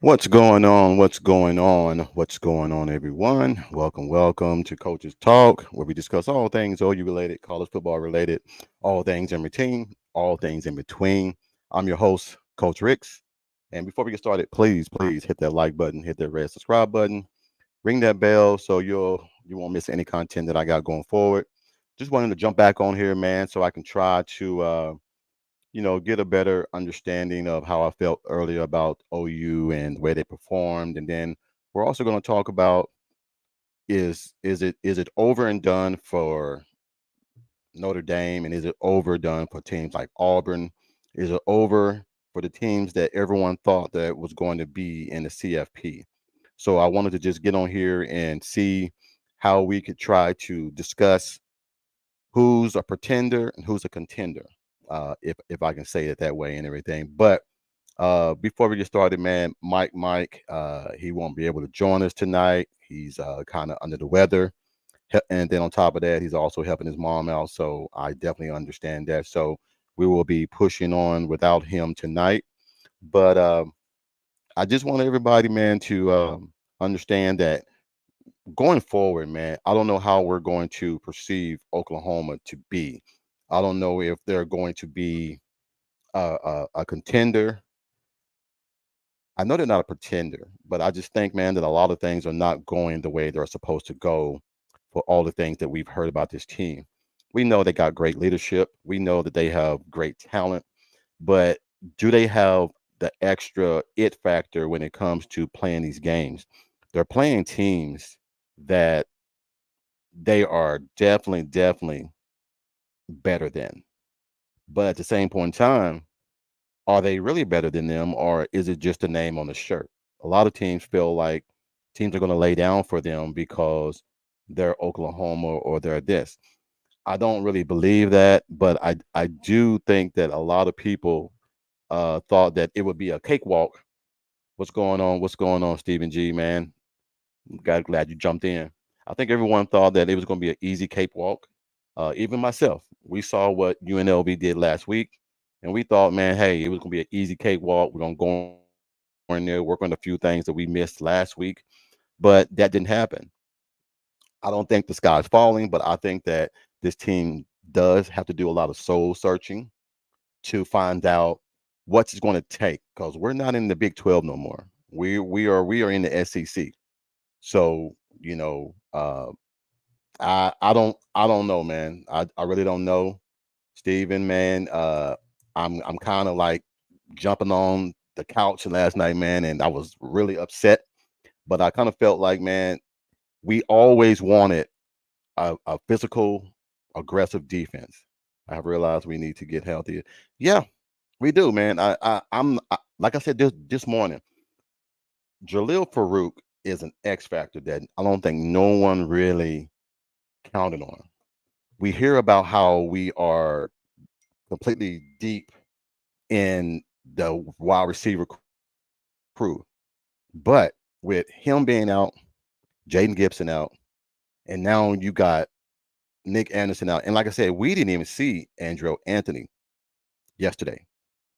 What's going on? What's going on? What's going on, everyone? Welcome to Coaches Talk, where we discuss all things OU related, college football related, all things in between, all things in between. I'm your host, Coach Ricks. And before we get started, please hit that like button, hit that red subscribe button, ring that bell so you won't miss any content that I got going forward. Just wanted to jump back on here, man, so I can try to get a better understanding of how I felt earlier about OU and the way they performed. And then we're also going to talk about is it over and done for Notre Dame, and is it overdone for teams like Auburn? Is it over for the teams that everyone thought that was going to be in the CFP? So I wanted to just get on here and see how we could try to discuss who's a pretender and who's a contender, if I can say it that way and everything. But before we get started, man, Mike, he won't be able to join us tonight. He's kind of under the weather, and then on top of that, he's also helping his mom out. So I definitely understand that. So we will be pushing on without him tonight. But I just want everybody, man, to understand that going forward, man, I don't know how we're going to perceive Oklahoma to be. I don't know if they're going to be a contender. I know they're not a pretender, but I just think, man, that a lot of things are not going the way they're supposed to go for all the things that we've heard about this team. We know they got great leadership. We know that they have great talent, but do they have the extra it factor when it comes to playing these games? They're playing teams that they are definitely better than. But at the same point in time, are they really better than them, or is it just a name on the shirt? A lot of teams feel like teams are going to lay down for them because they're Oklahoma or they're this. I don't really believe that, but I do think that a lot of people thought that it would be a cakewalk. What's going on? What's going on, Stephen G, man? Glad you jumped in. I think everyone thought that it was going to be an easy cakewalk. Even myself, we saw what UNLV did last week, and we thought, man, hey, it was going to be an easy cakewalk. We're going to go in there, work on a few things that we missed last week, but that didn't happen. I don't think the sky's falling, but I think that this team does have to do a lot of soul searching to find out what's it going to take, because we're not in the Big 12 no more. We are in the SEC. So, I don't know, man. I really don't know. Steven, man. I'm kind of like jumping on the couch last night, man, and I was really upset. But I kind of felt like, man, we always wanted a physical, aggressive defense. I have realized we need to get healthier. Yeah, we do, man. Like I said this morning, Jaleel Farouk is an X factor that I don't think no one really counted on. We hear about how we are completely deep in the wide receiver crew, but with him being out, Jaden Gibson out, and now you got Nick Anderson out. And like I said, we didn't even see Andrew Anthony yesterday.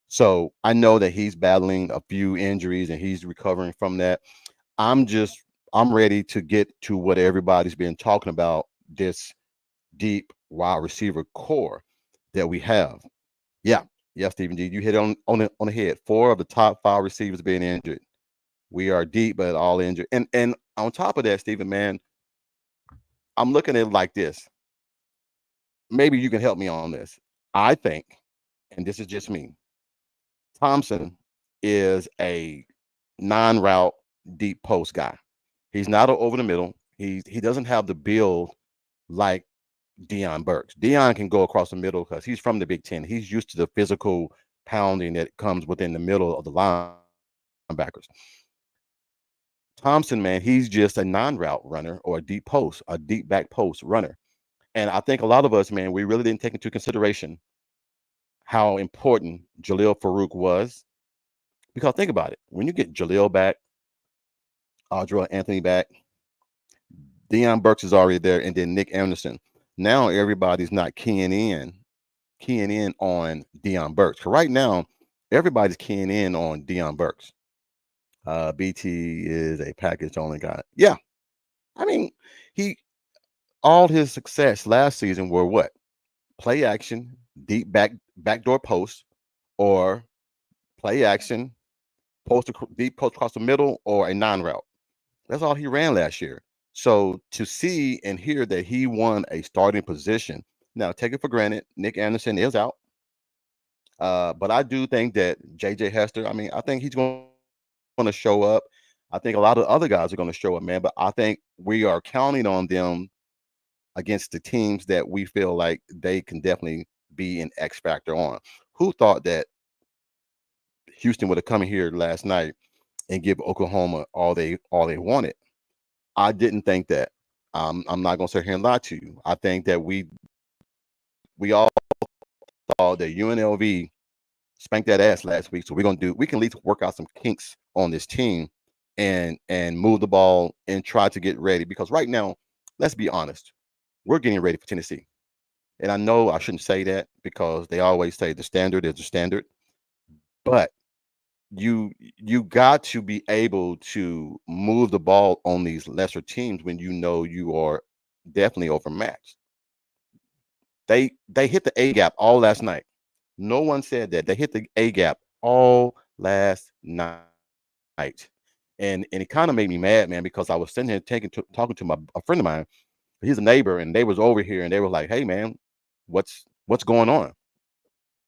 So I know that he's battling a few injuries and he's recovering from that. I'm just I'm ready to get to what everybody's been talking about, this deep wide receiver core that we have. Yeah, yeah, Stephen G. You hit it on the head. Four of the top five receivers being injured. We are deep, but all injured. And on top of that, Stephen, man, I'm looking at it like this. Maybe you can help me on this. I think, and this is just me, Thompson is a non-route deep post guy. He's not over the middle. He doesn't have the build like Deion Burks. Deion can go across the middle because he's from the Big Ten. He's used to the physical pounding that comes within the middle of the linebackers. Thompson, man, he's just a non-route runner or a deep back post runner. And I think a lot of us, man, we really didn't take into consideration how important Jaleel Farouk was. Because think about it. When you get Jaleel back, Audra Anthony back, Deion Burks is already there, and then Nick Anderson. Now everybody's not keying in on Deion Burks. 'Cause right now, everybody's keying in on Deion Burks. BT is a package only guy. Yeah, I mean, he all his success last season were what? Play action, deep backdoor post, or play action, deep post across the middle, or a non-route. That's all he ran last year. So to see and hear that he won a starting position, now take it for granted, Nick Anderson is out. But I do think that JJ Hester, I mean, I think he's going to show up. I think a lot of other guys are going to show up, man. But I think we are counting on them against the teams that we feel like they can definitely be an X factor on. Who thought that Houston would have come here last night and give Oklahoma all they wanted? I didn't think that. I'm not gonna sit here and lie to you. I think that we all thought that UNLV spanked that ass last week. So we can at least work out some kinks on this team and move the ball and try to get ready. Because right now, let's be honest, we're getting ready for Tennessee. And I know I shouldn't say that because they always say the standard is the standard, but you got to be able to move the ball on these lesser teams when you know you are definitely overmatched. They hit the A gap all last night. No one said that. They hit the A gap all last night. And it kind of made me mad, man, because I was sitting here talking to a friend of mine. He's a neighbor, and they was over here, and they were like, "Hey, man, what's going on?"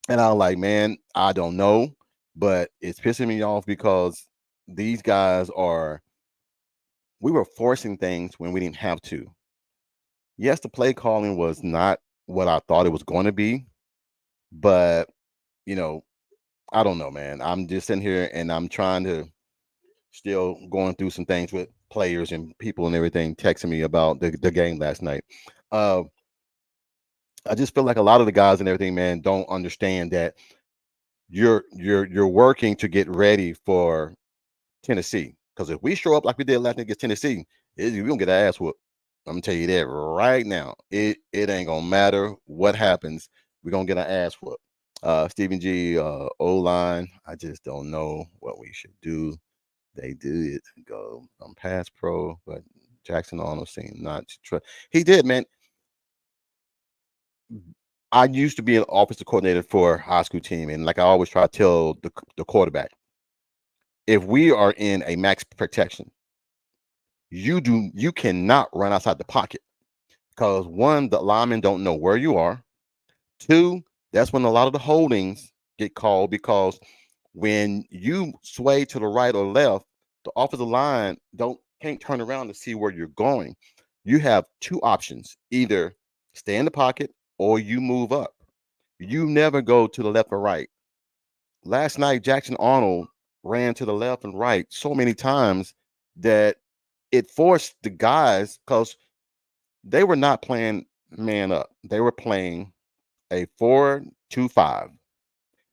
And I was like, "Man, I don't know, but it's pissing me off because these guys are. We were forcing things when we didn't have to. Yes, the play calling was not what I thought it was going to be, but you know, I don't know, man. I'm just sitting here and I'm trying to still going through some things with players and people and everything texting me about the game last night. Uh, I just feel like a lot of the guys and everything, man, don't understand that you're working to get ready for Tennessee. Because if we show up like we did last night against Tennessee, we're gonna get our ass whooped. I'm gonna tell you that right now. It ain't gonna matter what happens. We're gonna get our ass whooped. Stephen G, O line. I just don't know what we should do. They did go pass pro, but Jackson Arnold seemed not to trust. He did, man. I used to be an offensive coordinator for a high school team, and like I always try to tell the quarterback, if we are in a max protection, you cannot run outside the pocket because one, the linemen don't know where you are. Two, that's when a lot of the holdings get called because when you sway to the right or left, the offensive line don't can't turn around to see where you're going. You have two options: either stay in the pocket or you move up. You never go to the left or right. Last night, Jackson Arnold ran to the left and right so many times that it forced the guys because they were not playing man up. They were playing a 4-2-5.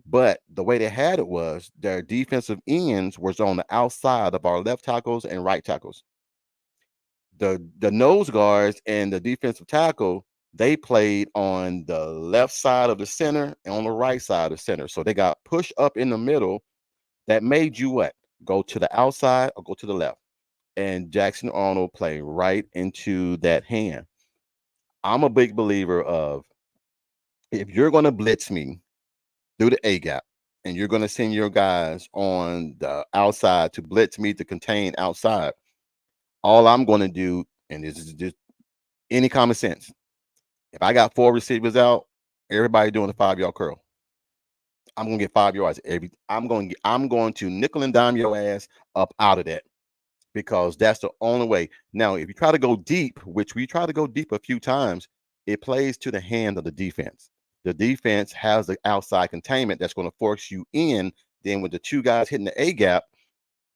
But the way they had it was their defensive ends was on the outside of our left tackles and right tackles. The nose guards and the defensive tackle, they played on the left side of the center and on the right side of the center. So they got pushed up in the middle. That made you what? Go to the outside or go to the left. And Jackson Arnold played right into that hand. I'm a big believer of if you're going to blitz me through the A gap and you're going to send your guys on the outside to blitz me to contain outside, all I'm going to do, and this is just any common sense, if I got four receivers out, everybody doing a 5 yard curl. I'm gonna get 5 yards every. I'm going to nickel and dime your ass up out of that because that's the only way. Now, if you try to go deep, which we try to go deep a few times, it plays to the hand of the defense. The defense has the outside containment that's going to force you in. Then with the two guys hitting the A gap,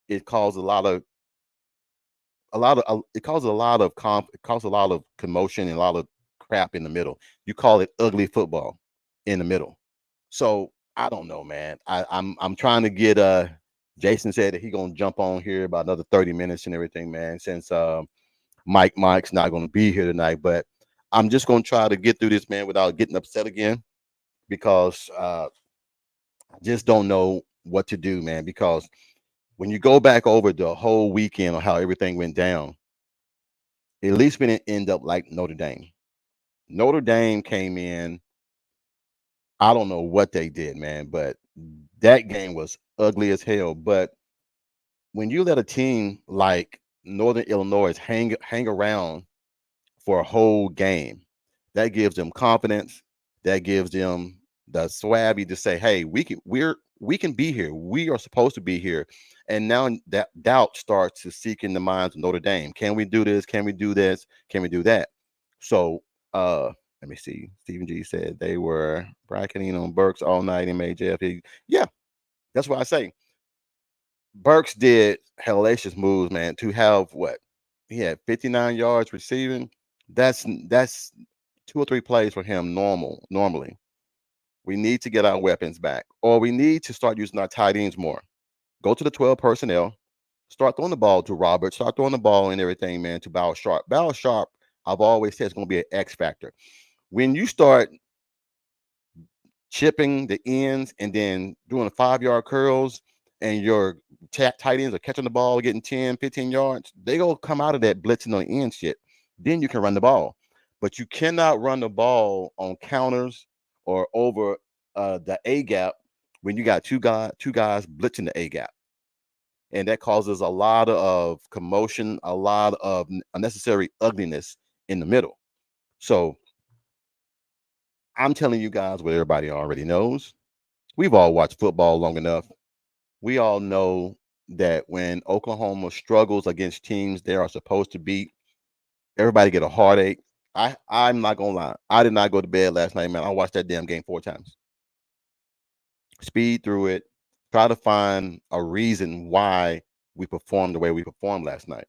it causes it causes it causes a lot of commotion and a lot of crap in the middle. You call it ugly football in the middle. So I don't know, man. I'm trying to get Jason said that he gonna jump on here about another 30 minutes and everything, man, since Mike's not gonna be here tonight. But I'm just gonna try to get through this, man, without getting upset again because I just don't know what to do, man, because When you go back over the whole weekend on how everything went down, at least we didn't end up like Notre Dame. Notre Dame came in. I don't know what they did, man, but that game was ugly as hell. But when you let a team like Northern Illinois hang around for a whole game, that gives them confidence. That gives them the swabby to say, "Hey, we can be here. We are supposed to be here." And now that doubt starts to seek in the minds of Notre Dame. Can we do this? Can we do this? Can we do that? So, let me see. Stephen G said they were bracketing on Burks all night and made JFP. Yeah, that's what I say. Burks did hellacious moves, man. To have what he had 59 yards receiving. That's 2 or 3 plays for him normally. We need to get our weapons back, or we need to start using our tight ends more. Go to the 12 personnel, start throwing the ball to Robert, start throwing the ball and everything, man, to Bow Sharp. Bow Sharp, I've always said, it's going to be an X factor. When you start chipping the ends and then doing 5 yard curls and your tight ends are catching the ball, getting 10, 15 yards, they go come out of that blitzing on the end shit. Then you can run the ball. But you cannot run the ball on counters or over the A gap when you got two guys blitzing the A gap. And that causes a lot of commotion, a lot of unnecessary ugliness in the middle. So I'm telling you guys what everybody already knows. We've all watched football long enough. We all know that when Oklahoma struggles against teams they are supposed to beat, everybody get a heartache. I'm not gonna lie. I did not go to bed last night, man. I watched that damn game 4 times. Speed through it, try to find a reason why we performed the way we performed last night.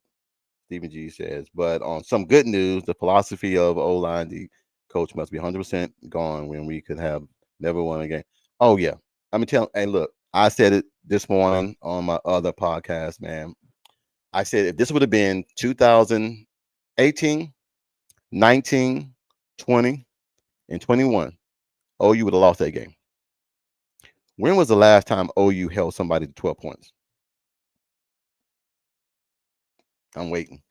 Stephen G says, but on some good news, the philosophy of O line, the coach must be 100% gone when we could have never won a game. Oh, yeah. I'm telling, hey, look, I said it this morning on my other podcast, man. I said if this would have been 2018, 19, 20, and 21, OU would have lost that game. When was the last time OU held somebody to 12 points? I'm waiting.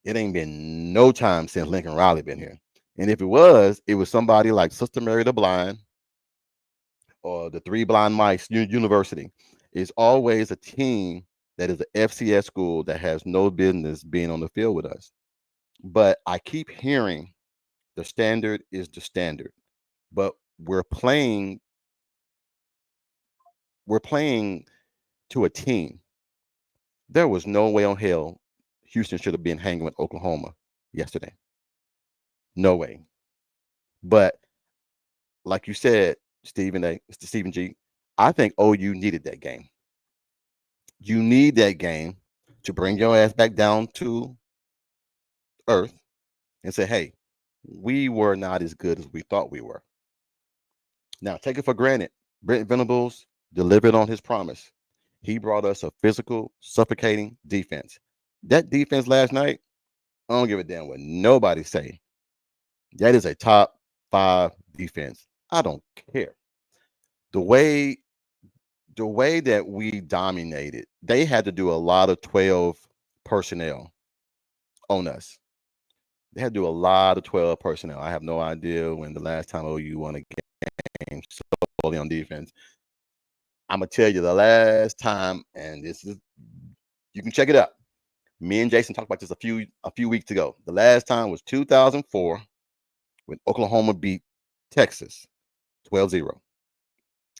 It ain't been no time since Lincoln Riley been here. And if it was somebody like Sister Mary the Blind or the Three Blind Mice University. It's always a team that is an FCS school that has no business being on the field with us. But I keep hearing the standard is the standard. But we're playing to a team. There was no way on hell Houston should have been hanging with Oklahoma yesterday. No way. But like you said, Stephen G, I think OU needed that game. You need that game to bring your ass back down to earth and say, hey, we were not as good as we thought we were. Now, take it for granted. Brent Venables delivered on his promise. He brought us a physical, suffocating defense. That defense last night, I don't give a damn what nobody say. That is a top 5 defense. I don't care. The way the way that we dominated, they had to do a lot of 12 personnel on us. They had to do a lot of 12 personnel. I have no idea when the last time OU won a game solely on defense. I'm gonna tell you the last time, and this is you can check it out. Me and Jason talked about this a few weeks ago. The last time was 2004 when Oklahoma beat Texas 12-0.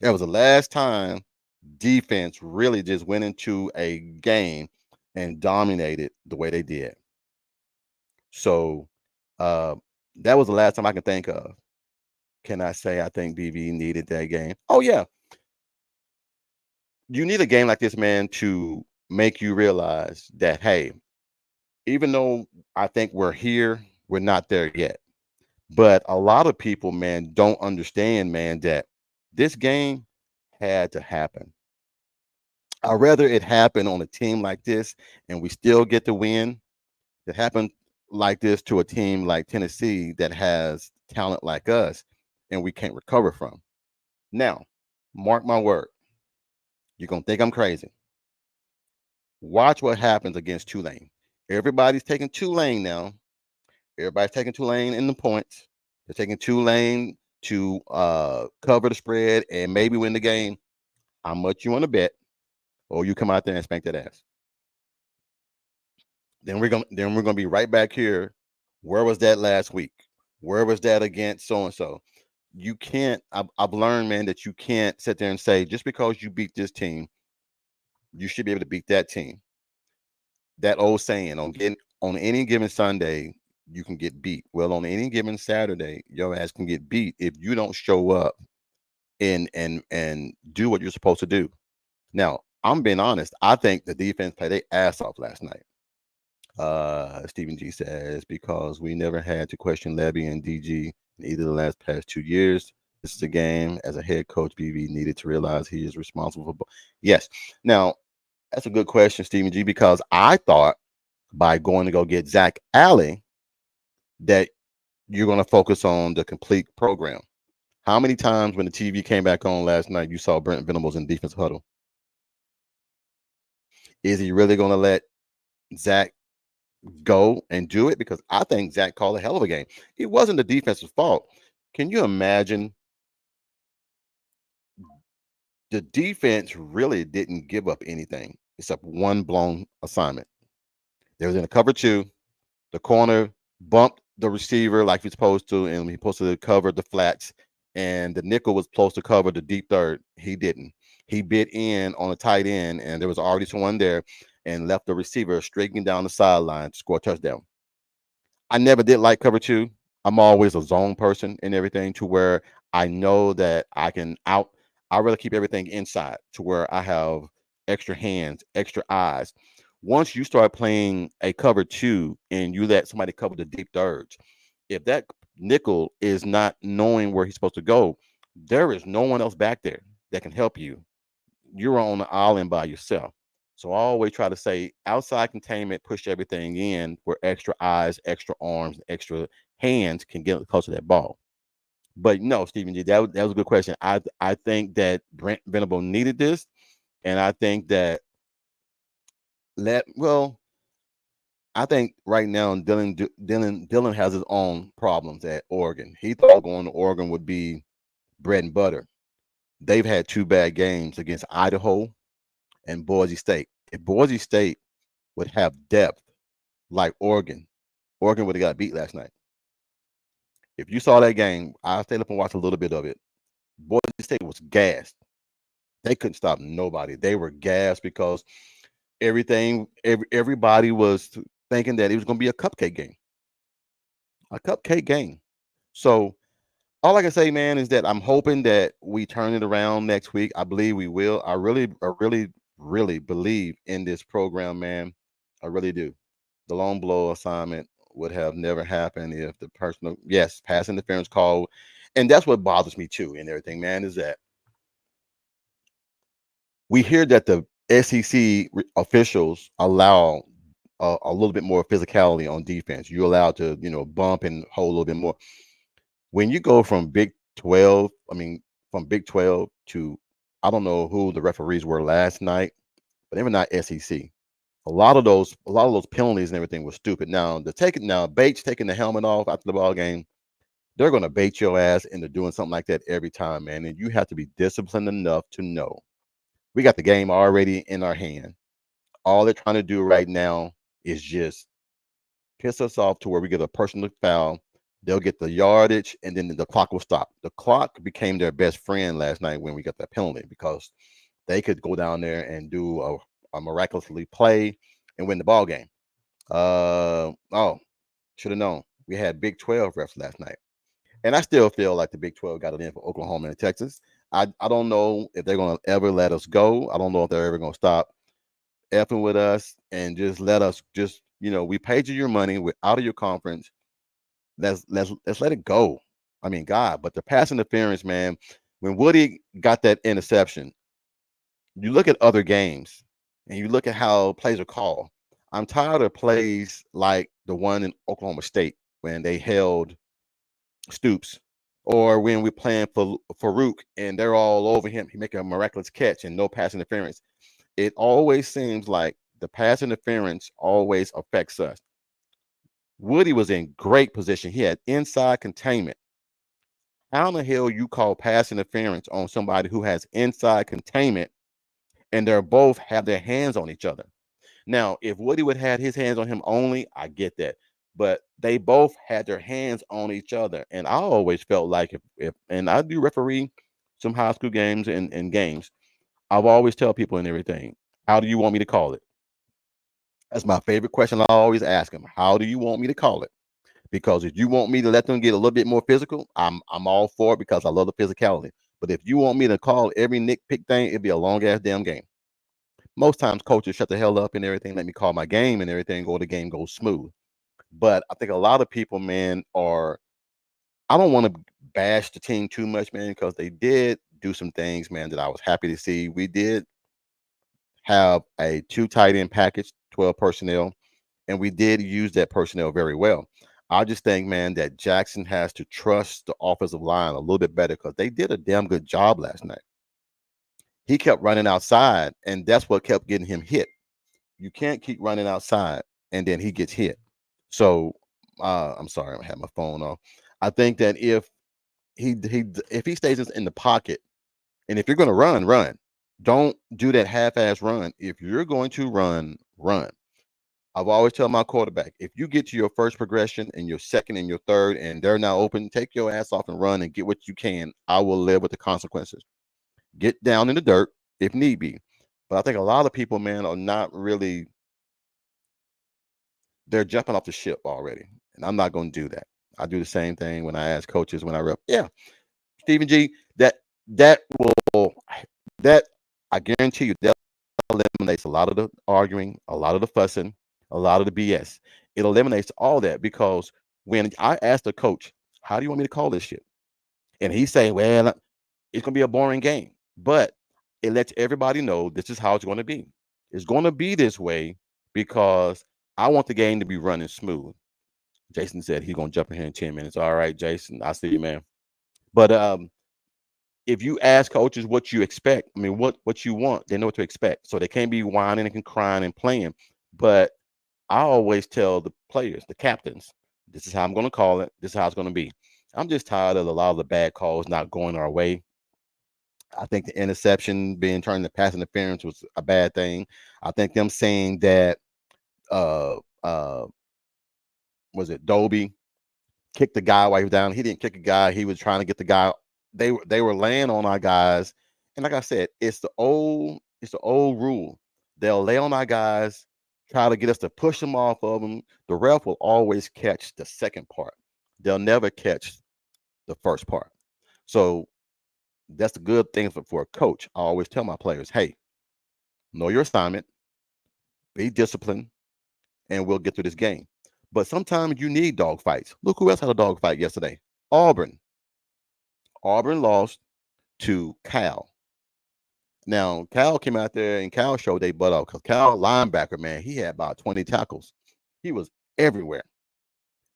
That was the last time defense really just went into a game and dominated the way they did. So uh, that was the last time I can think of. Can I say I think BV needed that game? Oh yeah, you need a game like this, man, to make you realize that hey, even though I think we're here, we're not there yet. But a lot of people, man, don't understand, man, that this game had to happen. I'd rather it happen on a team like this and we still get the win to happen like this to a team like Tennessee that has talent like us and we can't recover from. Now, mark my word, you're going to think I'm crazy. Watch what happens against Tulane. Everybody's taking Tulane now. Everybody's taking Tulane in the points. They're taking Tulane to cover the spread and maybe win the game. How much you want to bet? Or you come out there and spank that ass. Then we're gonna be right back here. Where was that last week? Where was that against so and so? You can't. I've learned, man, that you can't sit there and say just because you beat this team, you should be able to beat that team. That old saying on any given Sunday, you can get beat. Well, on any given Saturday, your ass can get beat if you don't show up and do what you're supposed to do. Now, I'm being honest. I think the defense played their ass off last night. Stephen G says because we never had to question Levy and DG in either the last past 2 years. This is a game as a head coach. BV needed to realize he is responsible for. Yes. Now that's a good question, Stephen G. Because I thought by going to go get Zach Alley that you're going to focus on the complete program. How many times when the TV came back on last night you saw Brent Venables in defensive huddle? Is he really going to let Zach go and do it? Because I think Zach called a hell of a game. It wasn't the defense's fault. Can you imagine? The defense really didn't give up anything except one blown assignment. They was in a cover two. The corner bumped the receiver like he's supposed to, and he's supposed to cover the flats. And the nickel was supposed to cover the deep third. He didn't. He bit in on a tight end, and there was already someone there, and left the receiver straightening down the sideline to score a touchdown. I never did like cover two. I'm always a zone person and everything to where I know that I can out. I rather keep everything inside to where I have extra hands, extra eyes. Once you start playing a cover two and you let somebody cover the deep thirds, if that nickel is not knowing where he's supposed to go, there is no one else back there that can help you. You're on the island by yourself. So I always try to say outside containment, push everything in where extra eyes, extra arms, extra hands can get close to that ball. But no, Stephen G, that was a good question. I think that Brent Venable needed this, and I think that let well, I think right now Dylan has his own problems at Oregon. He thought going to Oregon would be bread and butter. They've had two bad games against Idaho and Boise State. If Boise State would have depth like Oregon, Oregon would have got beat last night. If you saw that game, I stayed up and watched a little bit of it. Boise State was gassed. They couldn't stop nobody. They were gassed because everybody was thinking that it was going to be a cupcake game, a cupcake game. So all I can say, man, is that I'm hoping that we turn it around next week. I believe we will. I really believe in this program, man. I really do. The long blow assignment would have never happened if the personal, yes, pass interference call, and that's what bothers me too, and everything, man, is that we hear that the SEC officials allow a little bit more physicality on defense. You're allowed to, bump and hold a little bit more. When you go from Big 12, from Big 12 to, I don't know who the referees were last night, but they were not SEC. A lot of those penalties and everything was stupid. Now Bates taking the helmet off after the ball game, they're gonna bait your ass into doing something like that every time, man. And you have to be disciplined enough to know we got the game already in our hand. All they're trying to do right now is just piss us off to where we get a personal foul. They'll get the yardage, and then the clock will stop. The clock became their best friend last night when we got that penalty because they could go down there and do a miraculously play and win the ball game. Should have known. We had Big 12 refs last night. And I still feel like the Big 12 got it in for Oklahoma and Texas. I don't know if they're going to ever let us go. I don't know if they're ever going to stop effing with us and just let us we paid you your money. We're out of your conference. Let's let it go. I mean, God, but the pass interference, man, when Woody got that interception, you look at other games and you look at how plays are called. I'm tired of plays like the one in Oklahoma State when they held Stoops, or when we're playing for Farouk and they're all over him. He make a miraculous catch and no pass interference. It always seems like the pass interference always affects us. Woody was in great position. He had inside containment. How in the hell you call pass interference on somebody who has inside containment and they're both have their hands on each other? Now, if Woody would have had his hands on him only, I get that. But they both had their hands on each other. And I always felt like if and I do referee some high school games and games, I've always tell people and everything, how do you want me to call it? That's my favorite question I always ask them. How do you want me to call it? Because if you want me to let them get a little bit more physical, I'm all for it because I love the physicality. But if you want me to call every nitpick thing, it'd be a long ass damn game. Most times coaches shut the hell up and everything, let me call my game and everything, or the game goes smooth. But I think a lot of people, man, are I don't want to bash the team too much, man, because they did do some things, man, that I was happy to see. We did have a 2 tight end package, 12 personnel, and we did use that personnel very well. I just think, man, that Jackson has to trust the offensive line a little bit better because they did a damn good job last night. He kept running outside, and that's what kept getting him hit. You can't keep running outside and then he gets hit. So I'm sorry, I had my phone off. I think that if he stays in the pocket, and if you're going to run, run. Don't do that half-ass run. If you're going to run, run. I've always tell my quarterback, if you get to your first progression and your second and your third, and they're now open, take your ass off and run and get what you can. I will live with the consequences. Get down in the dirt if need be. But I think a lot of people, man, are not really, they're jumping off the ship already. And I'm not going to do that. I do the same thing when I ask coaches when I rep. Yeah, Stephen G, that will that I guarantee you that eliminates a lot of the arguing, a lot of the fussing, a lot of the BS. It eliminates all that because when I asked the coach, how do you want me to call this shit? And he say, well, it's gonna be a boring game. But it lets everybody know this is how it's gonna be. It's gonna be this way because I want the game to be running smooth. Jason said he's gonna jump in here in 10 minutes. All right, Jason, I see you, man. But if you ask coaches what you expect, I mean, what you want, they know what to expect. So they can't be whining and crying and playing. But I always tell the players, the captains, this is how I'm going to call it. This is how it's going to be. I'm just tired of a lot of the bad calls not going our way. I think the interception being turned to pass interference was a bad thing. I think them saying that uh uh was it Dobie kicked the guy while he was down. He didn't kick a guy. He was trying to get the guy. They were laying on our guys, and like I said, it's the old rule. They'll lay on our guys, try to get us to push them off of them. The ref will always catch the second part. They'll never catch the first part. So that's a good thing for a coach. I always tell my players, hey, know your assignment, be disciplined, and we'll get through this game. But sometimes you need dog fights. Look who else had a dog fight yesterday. Auburn. Auburn lost to Cal. Now, Cal came out there and Cal showed they butt off because Cal linebacker, man, he had about 20 tackles. He was everywhere.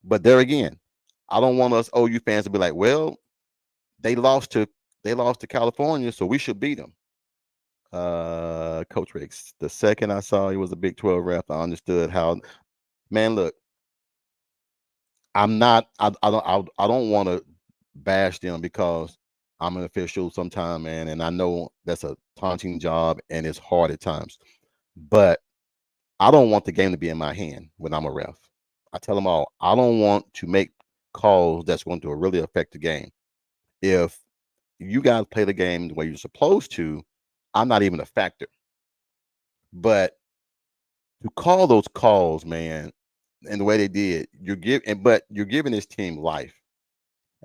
But there again, I don't want us OU fans to be like, well, they lost to California, so we should beat them. Coach Riggs, the second I saw he was a Big 12 ref, I understood how, man, look, I'm not. I don't want to bash them because I'm an official sometime, man, and I know that's a taunting job and it's hard at times. But I don't want the game to be in my hand when I'm a ref. I tell them all, I don't want to make calls that's going to really affect the game. If you guys play the game the way you're supposed to, I'm not even a factor. But to call those calls, man, and the way they did, but you're giving this team life.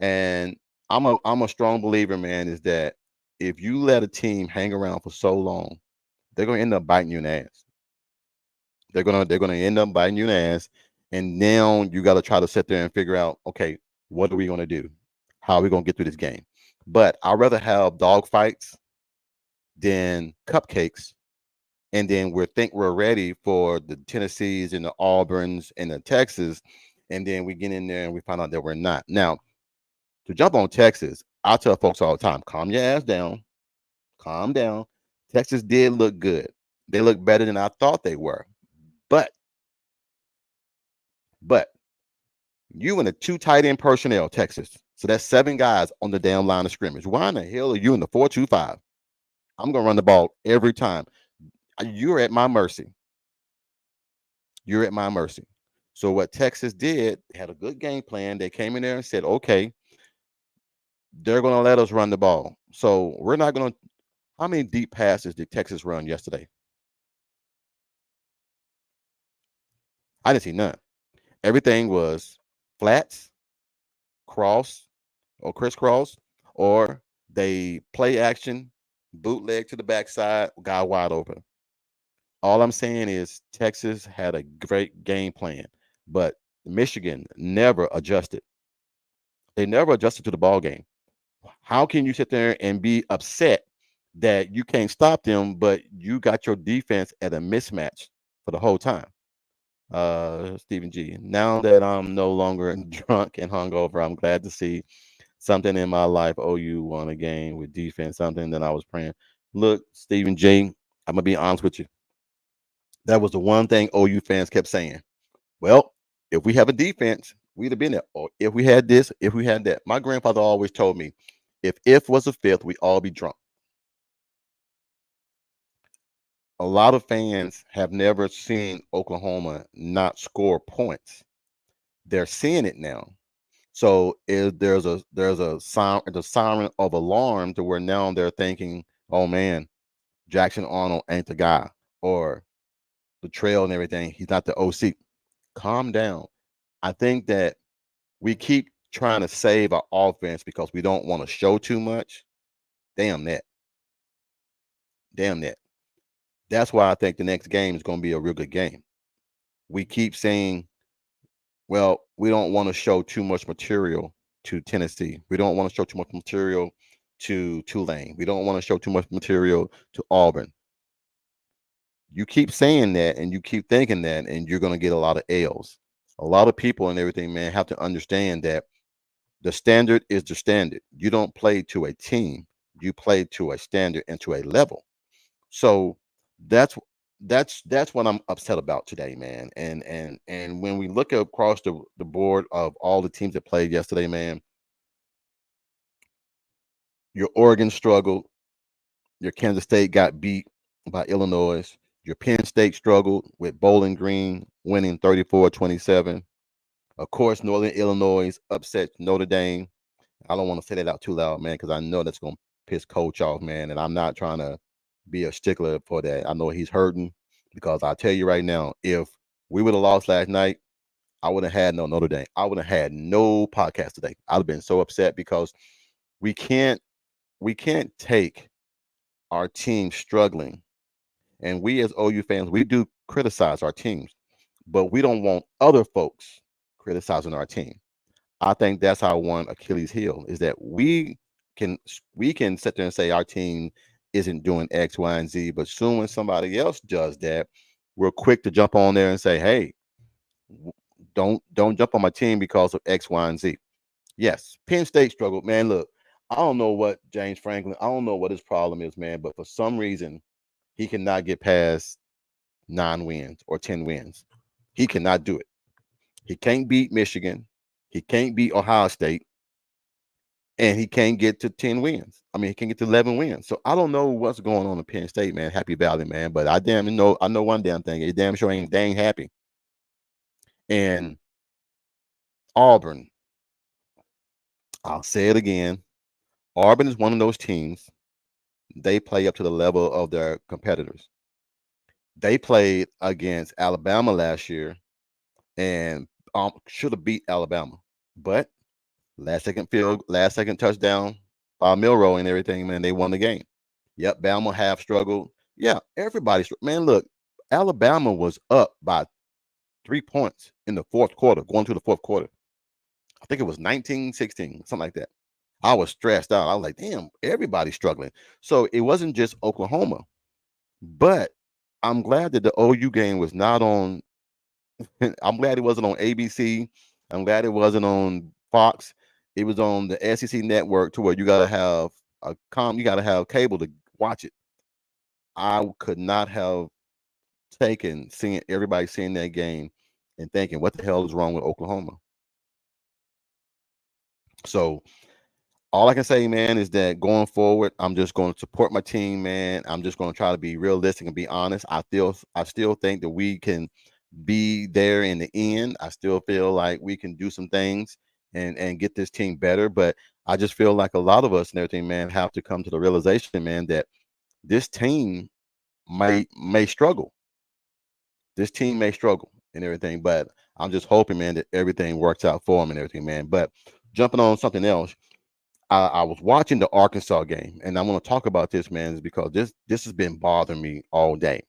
And I'm a strong believer, man, is that if you let a team hang around for so long, they're gonna end up biting you in the ass. They're gonna end up biting you in the ass. And now you gotta try to sit there and figure out, okay, what are we gonna do? How are we gonna get through this game? But I'd rather have dog fights than cupcakes. And then we're ready for the Tennessees and the Auburns and the Texas. And then we get in there and we find out that we're not. Now, to jump on Texas, I tell folks all the time, calm your ass down. Calm down. Texas did look good. They look better than I thought they were. But but you in a two tight end personnel, Texas. So that's seven guys on the damn line of scrimmage. Why in the hell are you in the 4-2-5? I'm gonna run the ball every time. You're at my mercy. You're at my mercy. So what Texas did had a good game plan. They came in there and said, okay, they're gonna let us run the ball. So we're not gonna. How many deep passes did Texas run yesterday? I didn't see none. Everything was flats, cross, or crisscross, or they play action, bootleg to the backside, guy wide open. All I'm saying is Texas had a great game plan, but Michigan never adjusted. They never adjusted to the ball game. How can you sit there and be upset that you can't stop them, but you got your defense at a mismatch for the whole time? Stephen G. Now that I'm no longer drunk and hungover, I'm glad to see something in my life. OU won a game with defense, something that I was praying. Look, Stephen G. I'm gonna be honest with you. That was the one thing OU fans kept saying. Well, if we have a defense, we'd have been there. Or if we had this, if we had that. My grandfather always told me, if was a fifth, we all be drunk. A lot of fans have never seen Oklahoma not score points. They're seeing it now. So there's a sound the siren of alarm to where now they're thinking, oh man, Jackson Arnold ain't the guy, or the trail and everything. He's not the OC. Calm down. I think that we keep trying to save our offense because we don't want to show too much. Damn that. Damn that. That's why I think the next game is going to be a real good game. We keep saying, well, we don't want to show too much material to Tennessee. We don't want to show too much material to Tulane. We don't want to show too much material to Auburn. You keep saying that and you keep thinking that, and you're going to get a lot of L's. A lot of people and everything, man, have to understand that the standard is the standard. You don't play to a team, you play to a standard and to a level. So that's that's what I'm upset about today, man. And when we look across the board of all the teams that played yesterday, man, your Oregon struggled, your Kansas State got beat by Illinois, your Penn State struggled with Bowling Green winning 34-27. Of course, Northern Illinois upset Notre Dame. I don't want to say that out too loud, man, because I know that's gonna piss Coach off, man. And I'm not trying to be a stickler for that. I know he's hurting because I'll tell you right now, if we would have lost last night, I would have had no Notre Dame. I would have had no podcast today. I'd have been so upset because we can't we can't take our team struggling. And we as OU fans, we do criticize our teams, but we don't want other folks criticizing our team. I think that's our one Achilles heel is that can we can sit there and say our team isn't doing X, Y, and Z, but soon when somebody else does that, we're quick to jump on there and say, "Hey, don't jump on my team because of X, Y, and Z." Yes, Penn State struggled, man. Look, I don't know what James Franklin, I don't know what his problem is, man, but for some reason he cannot get past 9 wins or 10 wins. He cannot do it. He can't beat Michigan. He can't beat Ohio State and he can't get to 10 wins. I mean, he can get to 11 wins. So I don't know what's going on in Penn State, man. Happy Valley, man. But I know one damn thing. They damn sure ain't dang happy. And Auburn, I'll say it again. Auburn is one of those teams. They play up to the level of their competitors. They played against Alabama last year and should have beat Alabama. But last second touchdown by Milrow and everything, man, they won the game. Yep, Bama half struggled. Yeah, everybody. Man, look, Alabama was up by 3 points in the fourth quarter, going to the fourth quarter. I think it was 19-16, something like that. I was stressed out. I was like, damn, everybody's struggling. So it wasn't just Oklahoma, but I'm glad that the OU game was not on. I'm glad it wasn't on ABC. I'm glad it wasn't on Fox. It was on the SEC network to where you gotta have you gotta have cable to watch it. I could not have taking seeing everybody seeing that game and thinking, what the hell is wrong with Oklahoma? So all I can say, man, is that going forward, I'm just going to support my team, man. I'm just going to try to be realistic and be honest. I still think that we can be there in the end. I still feel like we can do some things and get this team better. But I just feel like a lot of us and everything, man, have to come to the realization, man, that this team may struggle. This team may struggle and everything, but I'm just hoping, man, that everything works out for them and everything, man. But jumping on something else, I was watching the Arkansas game, and I want to talk about this, man, is because this has been bothering me all day.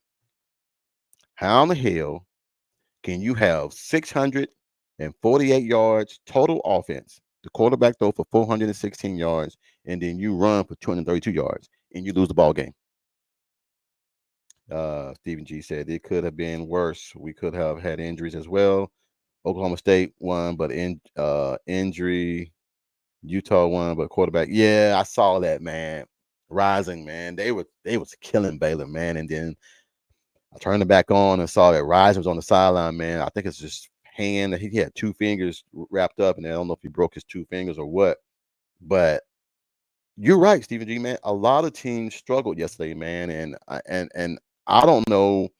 How in the hell can you have 648 yards total offense? The quarterback throw for 416 yards, and then you run for 232 yards, and you lose the ball game. Stephen G said it could have been worse. We could have had injuries as well. Oklahoma State won, but injury. Utah won, but quarterback. Yeah, I saw that, man. Rising, man. They was killing Baylor, man. And then I turned it back on and saw that Rising was on the sideline, man. I think it's just hand. He had two fingers wrapped up, and I don't know if he broke his two fingers or what. But you're right, Stephen G, man. A lot of teams struggled yesterday, man, and I don't know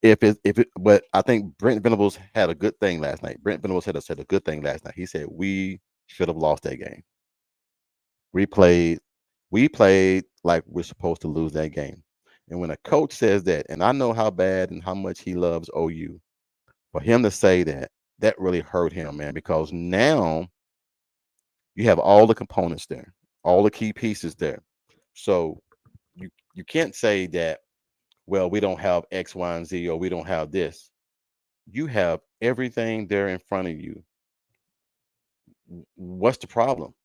if it, but I think Brent Venables had a good thing last night. Brent Venables said a good thing last night. He said we should have lost that game. We played we played like we're supposed to lose that game. And when a coach says that, and I know how bad and how much he loves OU, for him to say that, that really hurt him, man, because now you have all the components there, all the key pieces there. So you can't say that, well, we don't have X, Y, and Z, or we don't have this. You have everything there in front of you. What's the problem?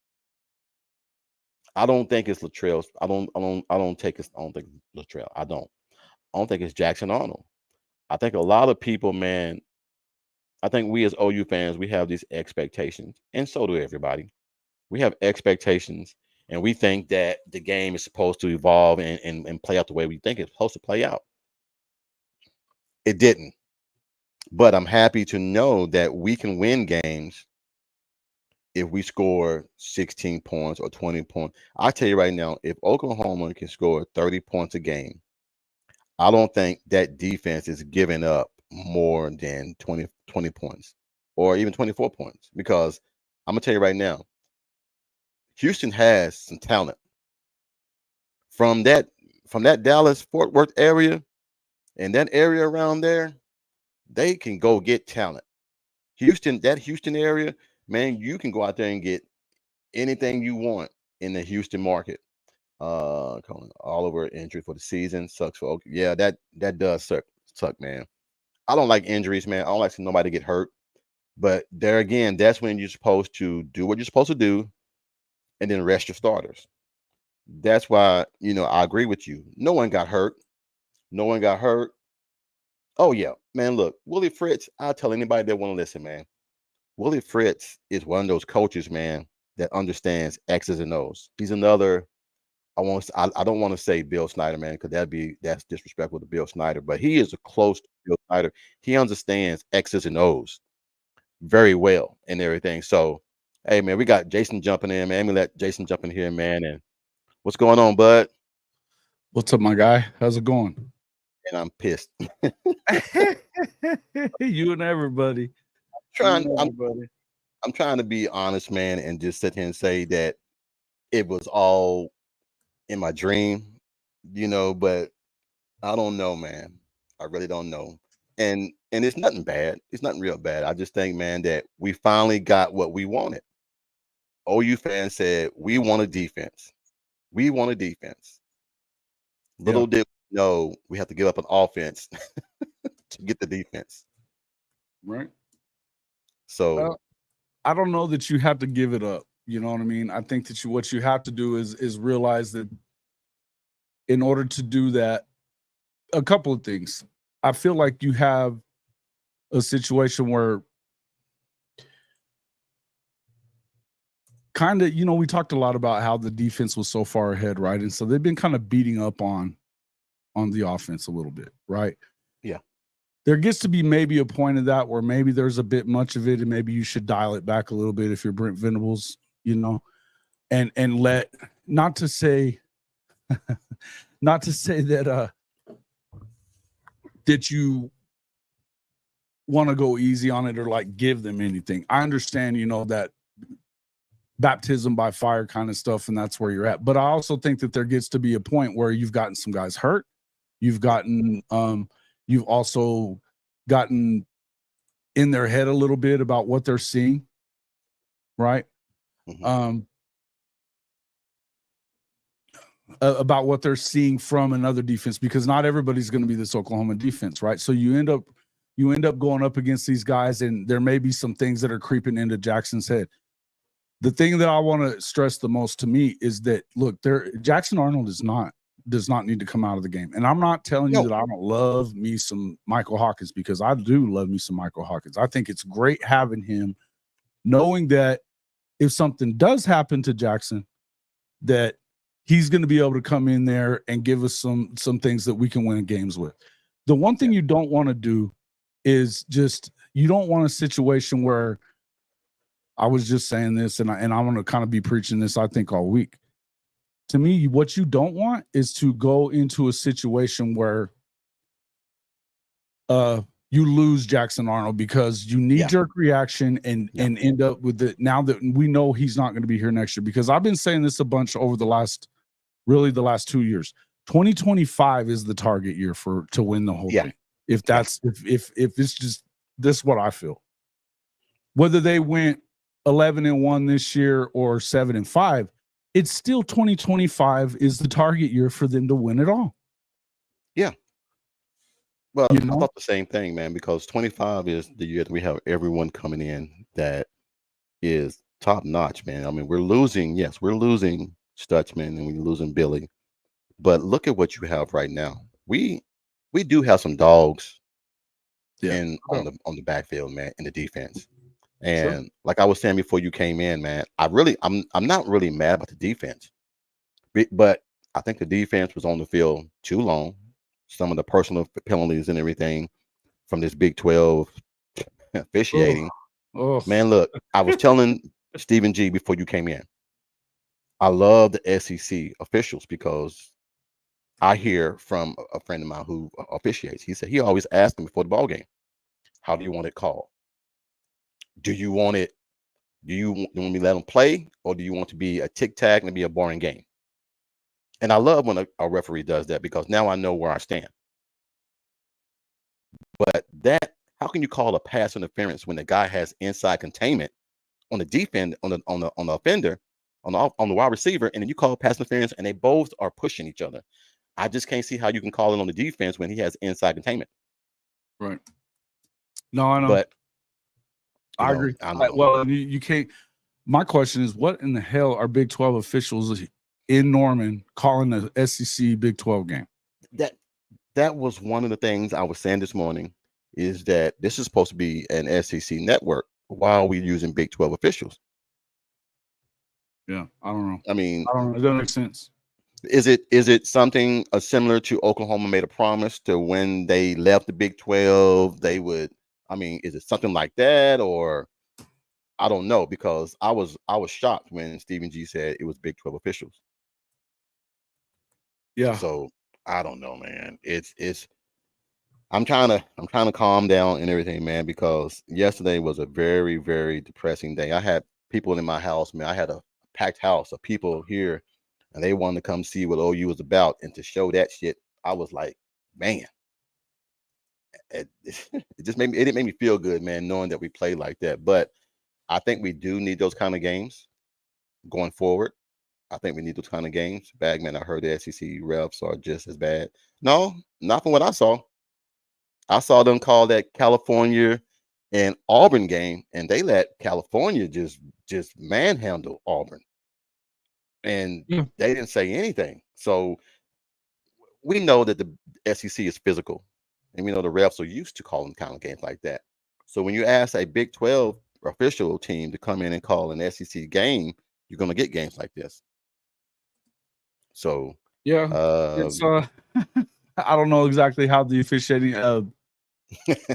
I don't think it's Latrell's. I don't take it. I don't think it's Latrell. I don't think it's Jackson Arnold. I think a lot of people, man. I think we as OU fans, we have these expectations, and so do everybody. We have expectations, and we think that the game is supposed to evolve and play out the way we think it's supposed to play out. It didn't, but I'm happy to know that we can win games if we score 16 points or 20 points. I tell you right now, if Oklahoma can score 30 points a game, I don't think that defense is giving up more than 20 points or even 24 points, because I'm going to tell you right now, Houston has some talent from that Dallas Fort Worth area and that area around there. They can go get talent. That Houston area, man, you can go out there and get anything you want in the Houston market. All over injury for the season sucks for yeah, that does suck, man. I don't like injuries, man. I don't like seeing nobody get hurt. But there again, that's when you're supposed to do what you're supposed to do and then rest your starters. That's why, I agree with you. No one got hurt. No one got hurt. Oh yeah, man. Look, Willie Fritz. I tell anybody that want to listen, man. Willie Fritz is one of those coaches, man, that understands X's and O's. He's another. I don't want to say Bill Snyder, man, because that's disrespectful to Bill Snyder. But he is a close to Bill Snyder. He understands X's and O's very well and everything. So, hey, man, we got Jason jumping in, man. Let me let Jason jump in here, man. And what's going on, bud? What's up, my guy? How's it going? And I'm pissed. You and everybody. You trying. and I'm everybody. I'm trying to be honest, man, and just sit here and say that it was all in my dream, but I don't know, man. I really don't know. And it's nothing bad. It's nothing real bad. I just think, man, that we finally got what we wanted. OU fans said we want a defense. We want a defense. Yeah, Little did we know we have to give up an offense to get the defense. right. So Well, I don't know that you have to give it up. You know what I mean? I think that what you have to do is realize that in order to do that, a couple of things. I feel like you have a situation where kind of, we talked a lot about how the defense was so far ahead, right? And so they've been kind of beating up on the offense a little bit, right? there gets to be maybe a point of that where maybe there's a bit much of it, and maybe you should dial it back a little bit if you're Brent Venables, and let not to say not to say that you want to go easy on it or like give them anything. I understand, that baptism by fire kind of stuff, and that's where you're at. But I also think that there gets to be a point where you've gotten some guys hurt. You've also gotten in their head a little bit about what they're seeing, right? Mhm. About what they're seeing from another defense, because not everybody's going to be this Oklahoma defense, right? So you end up going up against these guys, and there may be some things that are creeping into Jackson's head. The thing that I want to stress the most to me is that, look, Jackson Arnold does not need to come out of the game. And I'm not telling you No. that I don't love me some Michael Hawkins, because I do love me some Michael Hawkins. I think it's great having him, knowing that if something does happen to Jackson, that he's going to be able to come in there and give us some things that we can win games with. The one thing you don't want to do is you don't want a situation where, I was just saying this, and I'm going to kind of be preaching this, I think, all week. To me, what you don't want is to go into a situation where you lose Jackson Arnold because you knee-jerk reaction and end up with it now that we know he's not going to be here next year. Because I've been saying this a bunch over the last 2 years. 2025 is the target year to win the whole thing. If it's just this is what I feel. Whether they went 11-1 this year or 7-5, it's still 2025 is the target year for them to win it all. Yeah. Well, I thought the same thing, man, because 25 is the year that we have everyone coming in that is top notch, man. I mean, we're losing Stutzman and we're losing Billy, but look at what you have right now. We do have some dogs on the backfield, man, in the defense. And like I was saying before you came in, man, I'm not really mad about the defense, but I think the defense was on the field too long. Some of the personal penalties and everything from this Big 12 officiating. Man, look, I was telling Stephen G before you came in, I love the SEC officials because I hear from a friend of mine who officiates. He said he always asks them before the ball game, how do you want it called? Do you want me to let them play, or do you want to be a tic-tac and be a boring game? And I love when a referee does that, because now I know where I stand. But how can you call a pass interference when the guy has inside containment on the defense, on the offender, on the wide receiver, and then you call pass interference and they both are pushing each other? I just can't see how you can call it on the defense when he has inside containment. Right. No, I know. But I agree. Well, you can't. My question is, what in the hell are Big 12 officials in Norman calling the SEC Big 12 game? That was one of the things I was saying this morning, is that this is supposed to be an SEC network while we're using Big 12 officials. Yeah, I don't know. I mean, it doesn't make sense. Is it something similar to Oklahoma made a promise to when they left the Big 12, they would, I mean, is it something like that, or I don't know, because I was shocked when Stephen G said it was Big 12 officials. Yeah. So I don't know, man. I'm trying to calm down and everything, man, because yesterday was a very, very depressing day. I had people in my house, man. I had a packed house of people here, and they wanted to come see what OU was about, and to show that shit, I was like, man, it didn't make me feel good, man, knowing that we played like that. But I think we do need those kind of games going forward. I think we need those kind of games. Bagman, I heard the SEC refs are just as bad. No, not from what I saw. I saw them call that California and Auburn game, and they let California just manhandle Auburn, and they didn't say anything. So we know that the SEC is physical, and we know the refs are used to calling kind of games like that. So when you ask a Big 12 official team to come in and call an SEC game, you're going to get games like this. So yeah, it's I don't know exactly how the officiating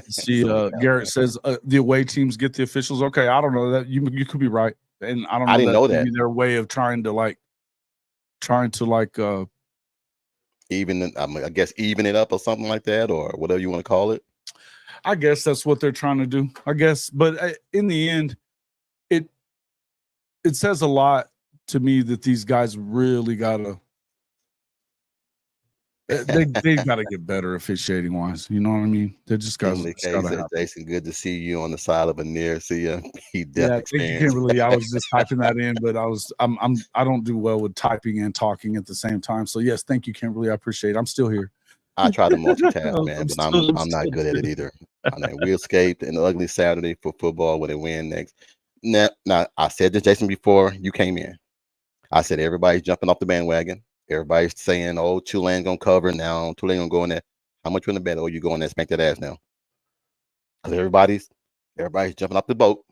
See, Garrett says the away teams get the officials. Okay, I don't know that you could be right, and I don't I know didn't that know maybe that. their way of trying to Even I guess even it up or something like that, or whatever you want to call it. I guess that's what they're trying to do. I guess, but in the end, it it says a lot to me that these guys really gotta they gotta get better officiating wise. You know what I mean? They just guys Emily it's K gotta said, happen. Jason, good to see you on the side of a near CFP death Yeah, thank you, experience. Kimberly. I was just typing that in, but I don't do well with typing and talking at the same time. So yes, thank you, Kimberly. I appreciate it. I'm still here. I try to multitask, man, but I'm I'm not still good at it here. either. I mean, we escaped an ugly Saturday for football when they win next. Now, I said to Jason before you came in. I said everybody's jumping off the bandwagon. Everybody's saying, "Oh, Tulane gonna cover now. Tulane gonna go in there." How much you in the bet? Oh, you going there, spank that ass now? Because everybody's jumping off the boat.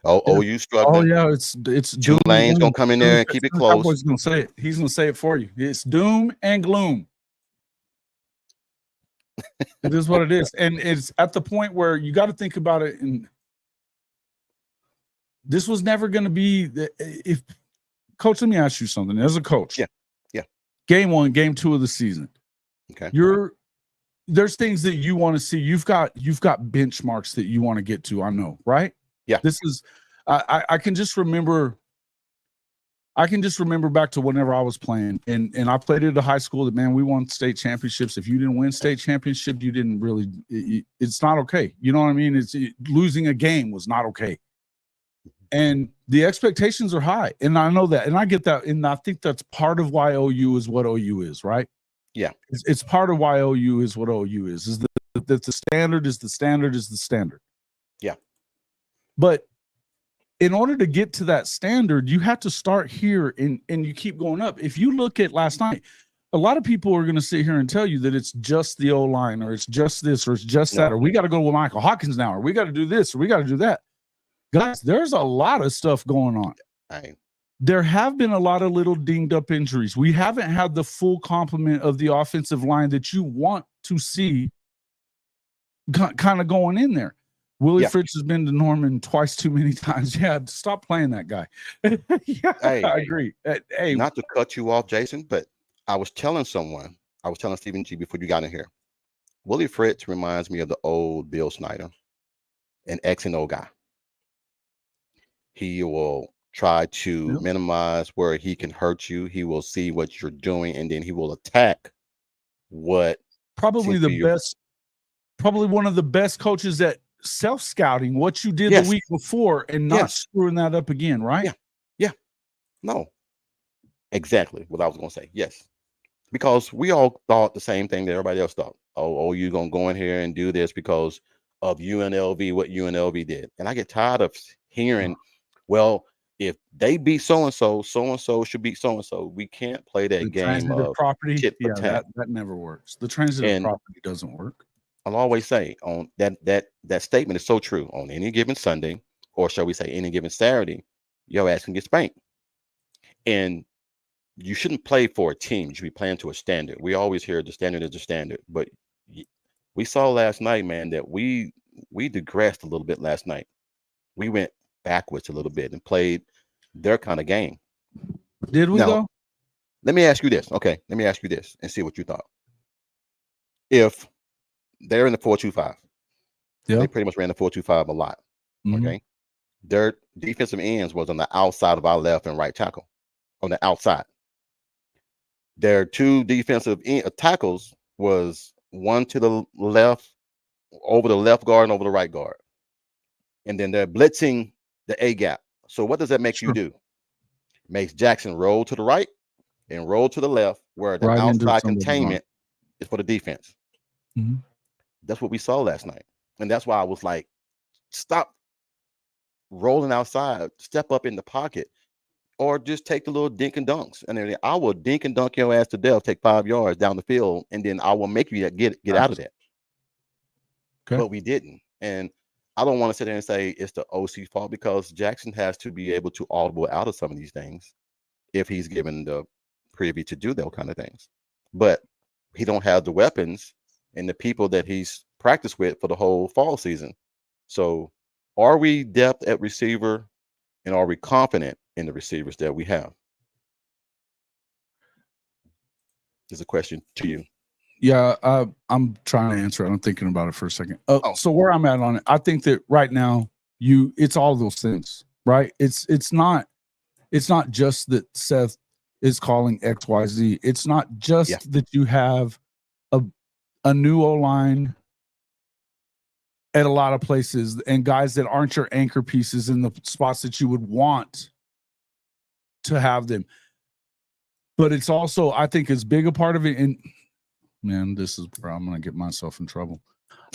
Yeah. You Oh struggling. yeah, it's doom and Tulane's gonna gloom. come in Soon there as and keep it the close. Cowboys gonna say it. He's gonna say it for you. It's doom and gloom. It is what it is, and it's at the point where you got to think about it. And this was never going to be if coach. Let me ask you something. As a coach, Yeah, yeah. game 1, game 2 of the season, Okay. there's things that you want to see. You've got benchmarks that you want to get to. I know, right? Yeah. This is. I can just remember. I can just remember back to whenever I was playing, and I played at a high school that, man, we won state championships. If you didn't win state championship, you didn't really. It's not okay. You know what I mean? Losing a game was not okay, and the expectations are high, and I know that, and I get that, and I think that's part of why OU is what OU is, right? Yeah. It's part of why OU is what OU is that the standard is the standard is the standard. Yeah. But in order to get to that standard, you have to start here and you keep going up. If you look at last night, a lot of people are going to sit here and tell you that it's just the O line, or it's just this, or it's just that, or we got to go with Michael Hawkins now, or we got to do this, or we got to do that. Guys, there's a lot of stuff going on. There have been a lot of little dinged up injuries. We haven't had the full complement of the offensive line that you want to see kind of going in there. Willie Fritz has been to Norman twice too many times. Yeah, stop playing that guy. Yeah, I agree. Hey, not to cut you off, Jason, but I was telling Stephen G before you got in here. Willie Fritz reminds me of the old Bill Snyder, an X and O guy. He will try to minimize where he can hurt you. He will see what you're doing, and then he will attack what probably one of the best coaches at self-scouting what you did the week before and not screwing that up again, right? Yeah. No. Exactly what I was going to say. Yes. Because we all thought the same thing that everybody else thought. Oh, you're going to go in here and do this because of UNLV, what UNLV did. And I get tired of hearing, well, if they beat so-and-so, so-and-so should beat so-and-so. We can't play that game of property. Yeah, that never works. The transitive property doesn't work. I'll always say on that statement is so true. On any given Sunday, or shall we say any given Saturday, your ass can get spanked. And you shouldn't play for a team. You should be playing to a standard. We always hear the standard is the standard, but we saw last night, man, that we digressed a little bit last night. We went backwards a little bit and played their kind of game. Did we though? Let me ask you this. Okay, let me ask you this and see what you thought. If they're in the 4-2-5, they pretty much ran the 4-2-5 a lot. Mm-hmm. Okay, their defensive ends was on the outside of our left and right tackle, on the outside. Their two defensive tackles was one to the left, over the left guard and over the right guard. And then they're blitzing the A gap. So what does that make you do? Makes Jackson roll to the right and roll to the left, where the outside containment is for the defense. Mm-hmm. That's what we saw last night. And that's why I was like, stop rolling outside, step up in the pocket, or just take the little dink and dunks. And then I will dink and dunk your ass to death, take 5 yards down the field, and then I will make you get out of that. Okay. But we didn't. And I don't want to sit there and say it's the OC fault, because Jackson has to be able to audible out of some of these things if he's given the privy to do those kind of things. But he don't have the weapons and the people that he's practice with for the whole fall season. So, are we depth at receiver, and are we confident in the receivers that we have? Is a question to you. Yeah, I'm trying to answer it. I'm thinking about it for a second. Oh, So where I'm at on it, I think that right now it's all those things, right? It's not just that Seth is calling XYZ. It's not yeah, just that you have a new O-line at a lot of places and guys that aren't your anchor pieces in the spots that you would want to have them. But it's also, I think, as big a part of it. And man, this is where I'm going to get myself in trouble.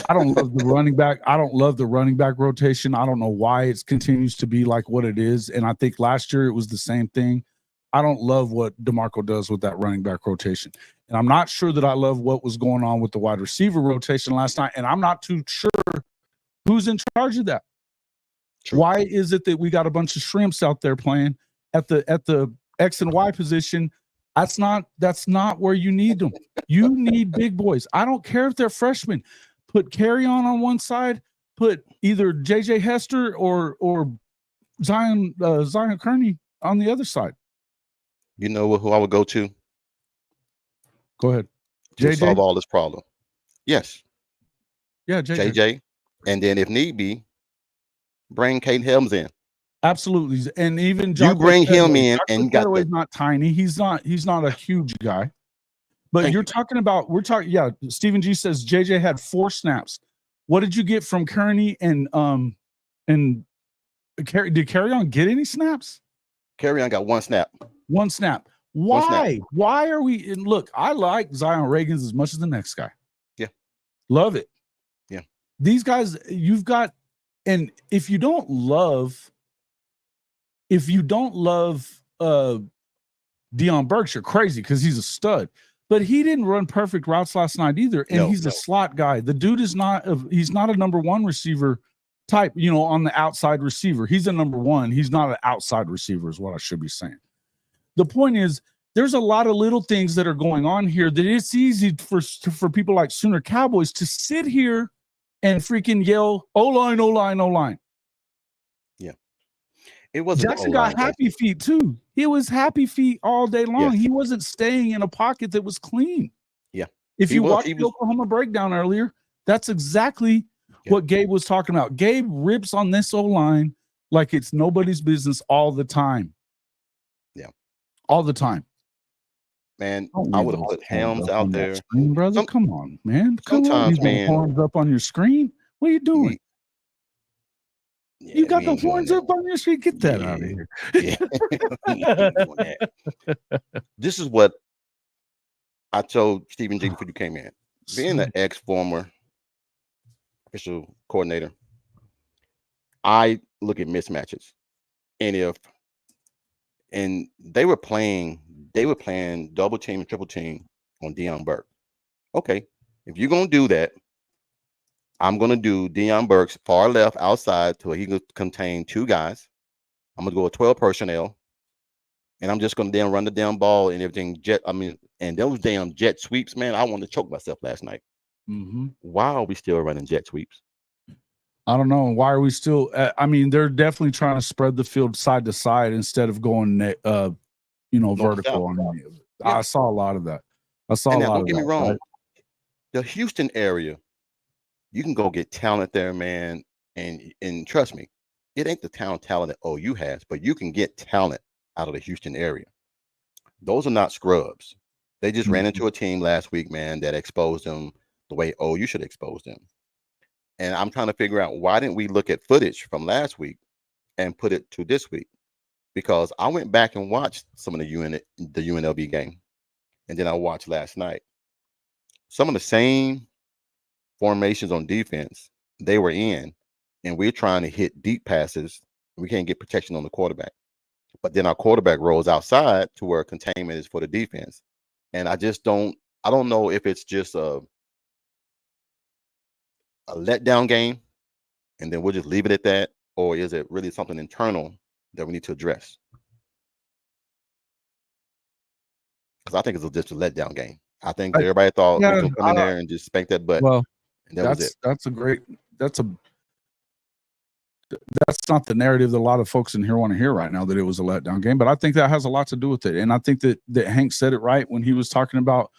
I don't love the running back. I don't love the running back rotation. I don't know why it continues to be like what it is. And I think last year it was the same thing. I don't love what DeMarco does with that running back rotation. And I'm not sure that I love what was going on with the wide receiver rotation last night. And I'm not too sure who's in charge of that. True. Why is it that we got a bunch of shrimps out there playing at the X and Y position? That's not where you need them. You need big boys. I don't care if they're freshmen. Put Carry-On one side, put either JJ Hester or Zion Kearney on the other side. You know who I would go to? Go ahead. To solve all this problem. Yes. Yeah, JJ. And then if need be, bring Kate Helms in. Absolutely. And even you bring him in, and you got not tiny. He's not a huge guy. But we're talking, yeah, Stephen G says JJ had 4 snaps. What did you get from Kearney and did Carry-On get any snaps? Carry-On got 1 snap. 1 snap. Why? 1 snap. Why are we and look, I like Zion Reagans as much as the next guy. Yeah. Love it. Yeah. These guys, you've got, and if you don't love Deion Burks, you're crazy because he's a stud. But he didn't run perfect routes last night either. And he's a slot guy. The dude is he's not a number 1 receiver type, on the outside receiver. He's a number 1. He's not an outside receiver is what I should be saying. The point is, there's a lot of little things that are going on here that it's easy for people like Sooner Cowboys to sit here and freaking yell, O-line, O-line, O-line. Yeah. It wasn't Jackson got happy feet too. He was happy feet all day long. Yes. He wasn't staying in a pocket that was clean. Yeah. If you watched the Oklahoma breakdown earlier, that's exactly what Gabe was talking about. Gabe rips on this O-line like it's nobody's business all the time. Yeah. All the time. Man, I would have put Helms out there. Screen, brother. Come on, man. Sometimes, man. Horns up on your screen. What are you doing? You got the horns up on your screen. Get that out of here. This is what I told Stephen G before you came in. Being the ex-former official coordinator, I look at mismatches. And they were playing double team, triple team on Deion Burke. Okay, if you're gonna do that, I'm gonna do Deion Burke's far left outside to where he could contain 2 guys. I'm gonna go with 12 personnel, and I'm just gonna damn run the damn ball and everything. And those damn jet sweeps, man. I wanted to choke myself last night. Mm-hmm. Why are we still running jet sweeps? I don't know. Why are we still? They're definitely trying to spread the field side to side instead of going, vertical. I saw a lot of that. Don't get me wrong. Right? The Houston area, you can go get talent there, man. And trust me, it ain't the talent that OU has, but you can get talent out of the Houston area. Those are not scrubs. They just ran into a team last week, man, that exposed them the way OU should expose them. And I'm trying to figure out, why didn't we look at footage from last week and put it to this week? Because I went back and watched some of the UNLV game, and then I watched last night. Some of the same formations on defense they were in, and we're trying to hit deep passes. We can't get protection on the quarterback. But then our quarterback rolls outside to where containment is for the defense. And I don't know if it's just a letdown game, and then we'll just leave it at that, or is it really something internal that we need to address? Because I think it's just a letdown game. I think everybody thought we were going to come in there and just spank that butt. Well, And that was it. That's not the narrative that a lot of folks in here want to hear right now, that it was a letdown game. But I think that has a lot to do with it. And I think that Hank said it right when he was talking about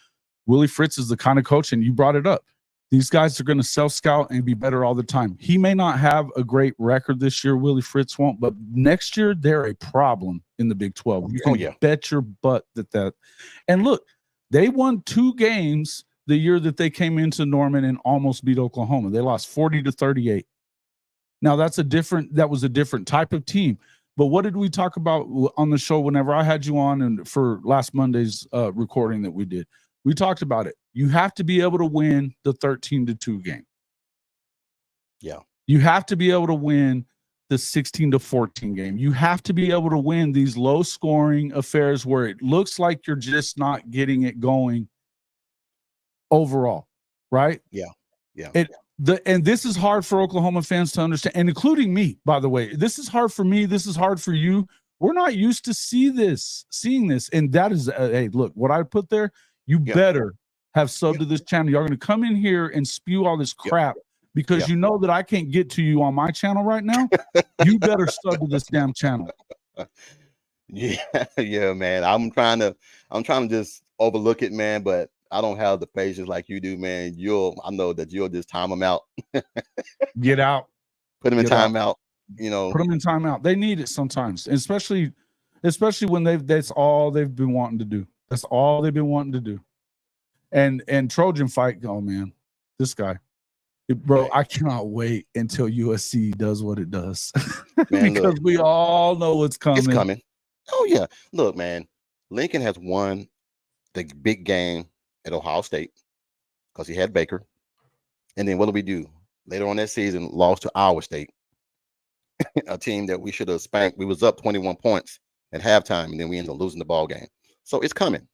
Willie Fritz is the kind of coach, and you brought it up. These guys are going to self-scout and be better all the time. He may not have a great record this year, Willie Fritz won't, but next year they're a problem in the Big 12. You can bet your butt that. And look, they won 2 games the year that they came into Norman and almost beat Oklahoma. They lost 40-38. Now that was a different type of team. But what did we talk about on the show whenever I had you on and for last Monday's recording that we did? We talked about it. You have to be able to win the 13-2 game. Yeah. You have to be able to win the 16-14 game. You have to be able to win these low-scoring affairs where it looks like you're just not getting it going overall, right? Yeah. Yeah. And this is hard for Oklahoma fans to understand, and including me, by the way. This is hard for me. This is hard for you. We're not used to seeing this. And that is, hey, look, what I put there, you better have subbed to this channel. You're going to come in here and spew all this crap because you know that I can't get to you on my channel right now. You better sub to this damn channel. Yeah, man. I'm trying to just overlook it, man, but I don't have the patience like you do, man. I know that you'll just time them out. Get out. Put them in timeout. Put them in timeout. They need it sometimes, especially when that's all they've been wanting to do. That's all they've been wanting to do. And Trojan fight, oh man, this guy, bro, I cannot wait until USC does what it does. Man, because look, we all know what's coming. It's coming. Oh yeah. Look, man, Lincoln has won the big game at Ohio State because he had Baker. And then what do we do? Later on that season, lost to Iowa State, a team that we should have spanked. We was up 21 points at halftime, and then we ended up losing the ball game. So it's coming.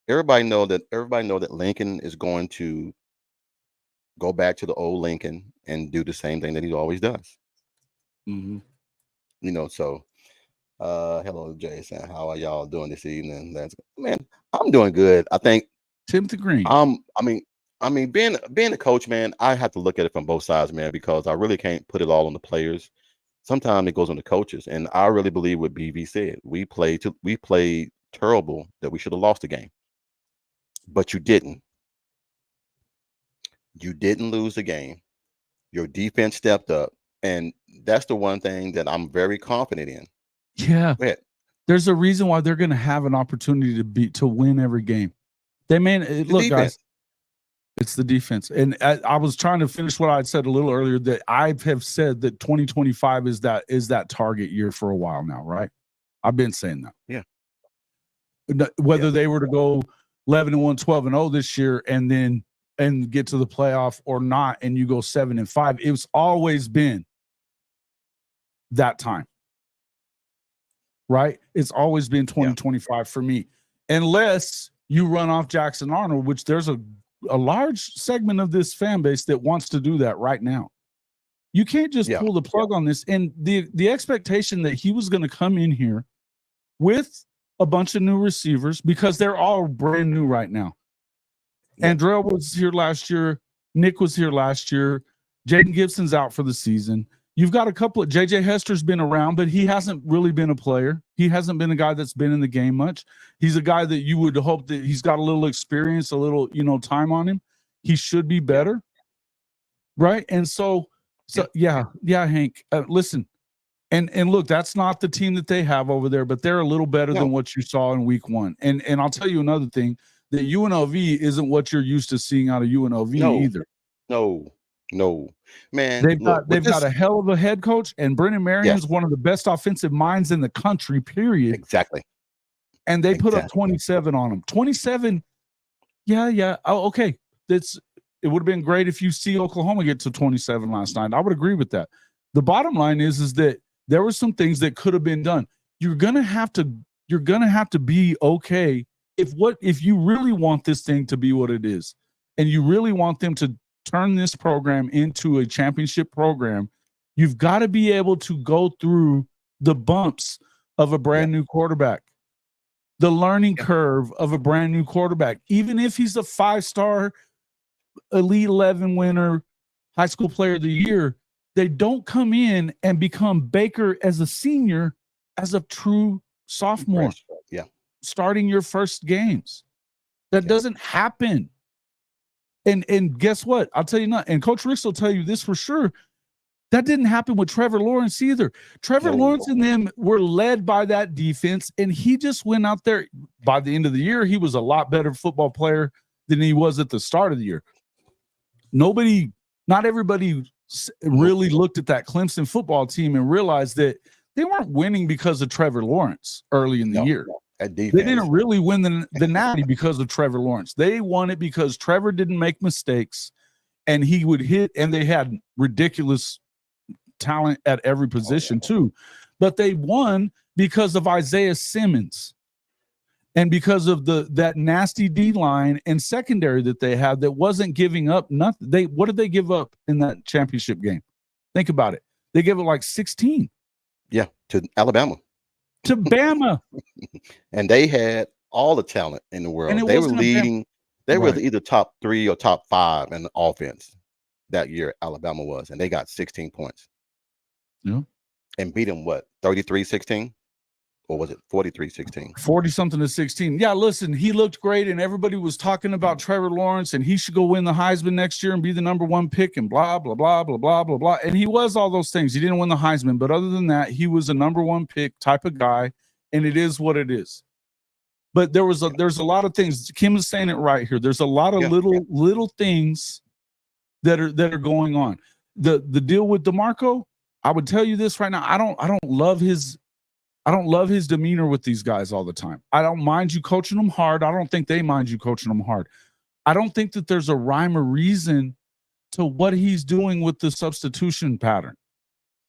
Everybody know that Lincoln is going to go back to the old Lincoln and do the same thing that he always does. Mm-hmm. So hello, Jason. How are y'all doing this evening? Man, I'm doing good. I think Timothy Green. I mean, being a coach, man, I have to look at it from both sides, man, because I really can't put it all on the players. Sometimes it goes on the coaches, and I really believe what BV said. We played terrible that we should have lost the game, but you didn't. You didn't lose the game. Your defense stepped up, and that's the one thing that I'm very confident in. Yeah, there's a reason why they're going to have an opportunity to win every game. They may look, defense. Guys. It's the defense. And I was trying to finish what I had said a little earlier, that I have said that 2025 is that target year for a while now, right? I've been saying that. Yeah. Whether they were to go 11-1, 12-0 this year and get to the playoff or not, and you go 7-5, it's always been that time. Right? It's always been 2025 for me. Unless you run off Jackson Arnold, which there's a large segment of this fan base that wants to do that right now. You can't just pull the plug on this. And the expectation that he was going to come in here with a bunch of new receivers, because they're all brand new right now. Andrell was here last year. Nick was here last year. Jaden Gibson's out for the season. You've got a couple of JJ Hester's been around, but he hasn't really been a player. He hasn't been a guy that's been in the game much. He's a guy that you would hope that he's got a little experience, a little, time on him. He should be better. Right. And so Hank, listen, and look, that's not the team that they have over there, but they're a little better than what you saw in week 1. And I'll tell you another thing, that UNLV isn't what you're used to seeing out of UNLV either. No, man. They've got a hell of a head coach, and Brennan Marion's one of the best offensive minds in the country, period. Exactly. And they put up 27 on them. 27. Yeah. Oh, okay. It would have been great if you see Oklahoma get to 27 last night. I would agree with that. The bottom line is that there were some things that could have been done. You're gonna have to be okay if you really want this thing to be what it is, and you really want them to turn this program into a championship program. You've got to be able to go through the bumps of a brand new quarterback, the learning curve of a brand new quarterback, even if he's a 5-star Elite 11 winner, high school player of the year, they don't come in and become Baker as a senior, as a true sophomore, yeah, starting your first games. That doesn't happen. And guess what? I'll tell you not. And Coach Ricks will tell you this for sure. That didn't happen with Trevor Lawrence either. Trevor Lawrence and them were led by that defense, and he just went out there. By the end of the year, he was a lot better football player than he was at the start of the year. Not everybody really looked at that Clemson football team and realized that they weren't winning because of Trevor Lawrence early in the year. They didn't really win the Natty because of Trevor Lawrence. They won it because Trevor didn't make mistakes, and he would hit, and they had ridiculous talent at every position too. But they won because of Isaiah Simmons and because of that nasty D line and secondary that they had that wasn't giving up nothing. What did they give up in that championship game? Think about it. They gave it like 16. Yeah, to Alabama. To Bama. And they had all the talent in the world. They were leading. They were either top 3 or top 5 in the offense that year. Alabama was, and they got 16 points. Yeah, and beat them 33-16, or was it 43-16? 40-something to 16. Yeah, listen, he looked great, and everybody was talking about Trevor Lawrence, and he should go win the Heisman next year and be the #1 pick, and blah blah blah blah blah blah blah. And he was all those things. He didn't win the Heisman, but other than that, he was a #1 pick type of guy, and it is what it is. But there's a lot of things. Kim is saying it right here. There's a lot of little things that are going on. The deal with DeMarco, I would tell you this right now. I don't love his demeanor with these guys all the time. I don't mind you coaching them hard. I don't think they mind you coaching them hard. I don't think that there's a rhyme or reason to what he's doing with the substitution pattern.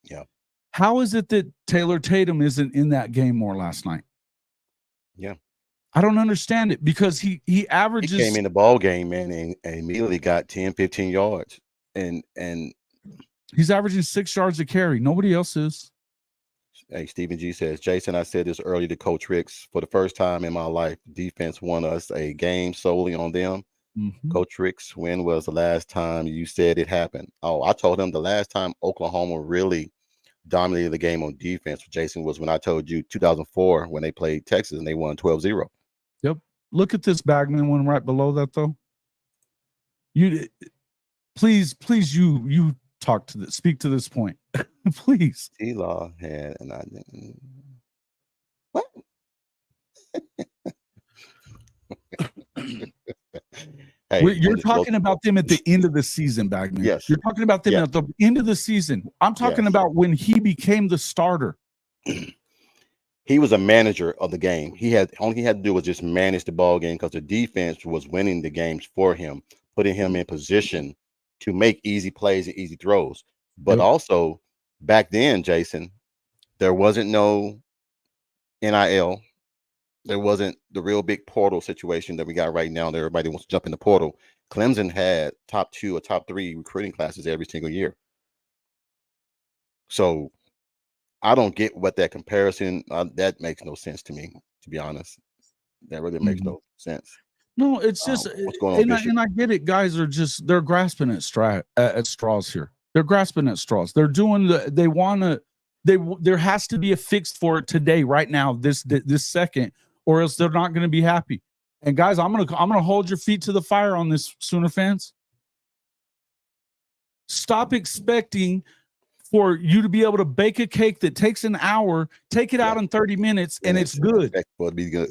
Yeah. How is it that Taylor Tatum isn't in that game more last night? Yeah. I don't understand it, because he averages. He came in the ball game, man, and immediately got 10, 15 yards. And he's averaging 6 yards a carry. Nobody else is. Hey, Stephen G says, Jason, I said this earlier to Coach Ricks. For the first time in my life, defense won us a game solely on them. Mm-hmm. Coach Ricks, when was the last time you said it happened? Oh, I told him the last time Oklahoma really dominated the game on defense, Jason, was when I told you 2004 when they played Texas and they won 12-0. Yep. Look at this Bagman one right below that, though. You please you talk to this, speak to this point. Please. T-Law had, and I didn't. What? Hey, you're talking about them at the end of the season, Bagman. Yes. You're talking about them at the end of the season. I'm talking about when he became the starter. He was a manager of the game. All he had to do was just manage the ball game, because the defense was winning the games for him, putting him in position to make easy plays and easy throws. But also back then, Jason, there wasn't no NIL. There wasn't the real big portal situation that we got right now that everybody wants to jump in the portal. Clemson had top 2 or top 3 recruiting classes every single year. So I don't get what that comparison, that makes no sense to me, to be honest. That really makes no sense. No, it's just, what's going on, and I get it. Guys are just, they're grasping at straws here. They're grasping at straws. They're doing there has to be a fix for it today, right now, this second, or else they're not going to be happy. And guys, I'm gonna hold your feet to the fire on this, Sooner fans. Stop expecting for you to be able to bake a cake that takes an hour, take it out in 30 minutes, and it's good. It'll be good.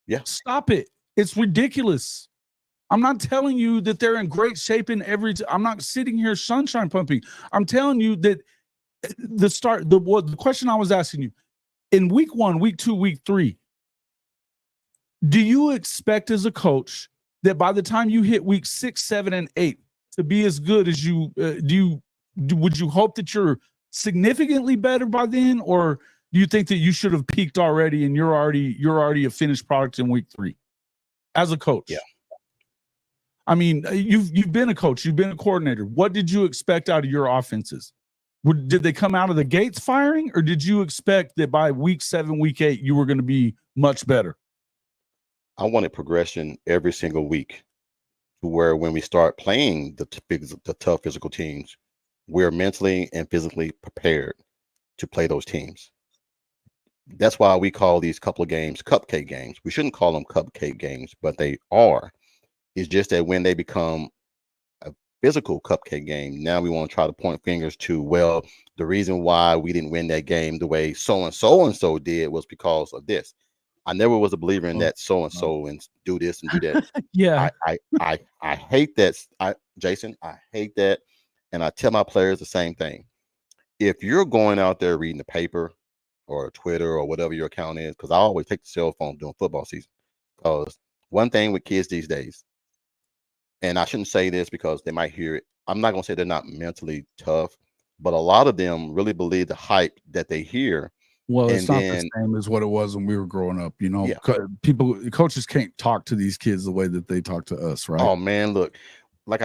Yeah. Stop it. It's ridiculous. I'm not telling you that they're in great shape in I'm not sitting here sunshine pumping. I'm telling you that the question I was asking you, in week 1, week 2, week 3, do you expect as a coach that by the time you hit week 6, 7, and 8 to be as good as you would you hope that you're significantly better by then, or do you think that you should have peaked already and you're already a finished product in week 3 as a coach? Yeah. I mean, you've been a coach, you've been a coordinator. What did you expect out of your offenses? Did they come out of the gates firing, or did you expect that by week 7, week 8, you were going to be much better? I wanted progression every single week. to where when we start playing the tough physical teams, we're mentally and physically prepared to play those teams. That's why we call these couple of games cupcake games. We shouldn't call them cupcake games, but they are. It's just that when they become a physical cupcake game, now we want to try to point fingers to, well, the reason why we didn't win that game the way so and so did was because of this. I never was a believer in Oh, that so and no. so and do this and do that. Yeah. I hate that. Jason, I hate that. And I tell my players the same thing. If you're going out there reading the paper or Twitter or whatever your account is, because I always take the cell phone during football season. Because one thing with kids these days, and I shouldn't say this because they might hear it. I'm not gonna say they're not mentally tough, but a lot of them really believe the hype that they hear. Well, And it's not the then, same as what it was when we were growing up. You know, yeah, coaches can't talk to these kids the way that they talk to us, right? oh man, look, like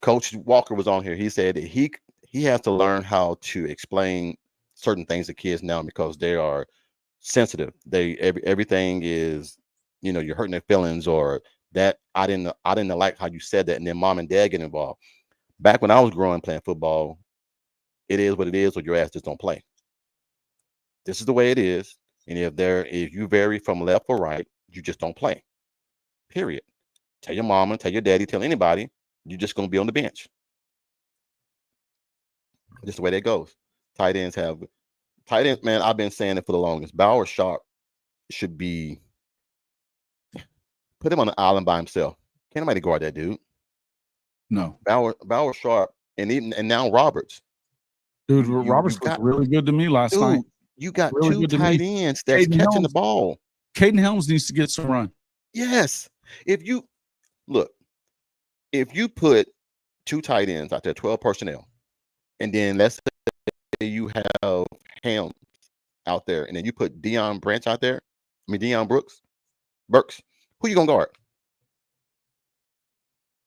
Coach Walker was on here. He said that he has to learn how to explain certain things to kids now because they are sensitive. Everything is, you're hurting their feelings, or that I didn't like how you said that, and then mom and dad get involved. Back when I was growing playing football, it is what it is, or your ass just don't play. This is the way it is. And if you vary from left or right, you just don't play. Period. Tell your mama, tell your daddy, tell anybody, you're just gonna be on the bench. Just the way that goes. Tight ends have tight ends, man. I've been saying it for the longest. Bauer Sharp should be put him on an island by himself. Can't nobody guard that dude. No, Bauer Sharp, and now Roberts. dude, You Roberts looked got really good to me last night. dude. You got Really two good to me. tight ends that's Caden catching the Helms, ball. Caden Helms needs to get some run. Yes. If you look, if you put two tight ends out there, 12 personnel, and then let's say you have Helms out there, and then you put Deion Burks, who you gonna guard?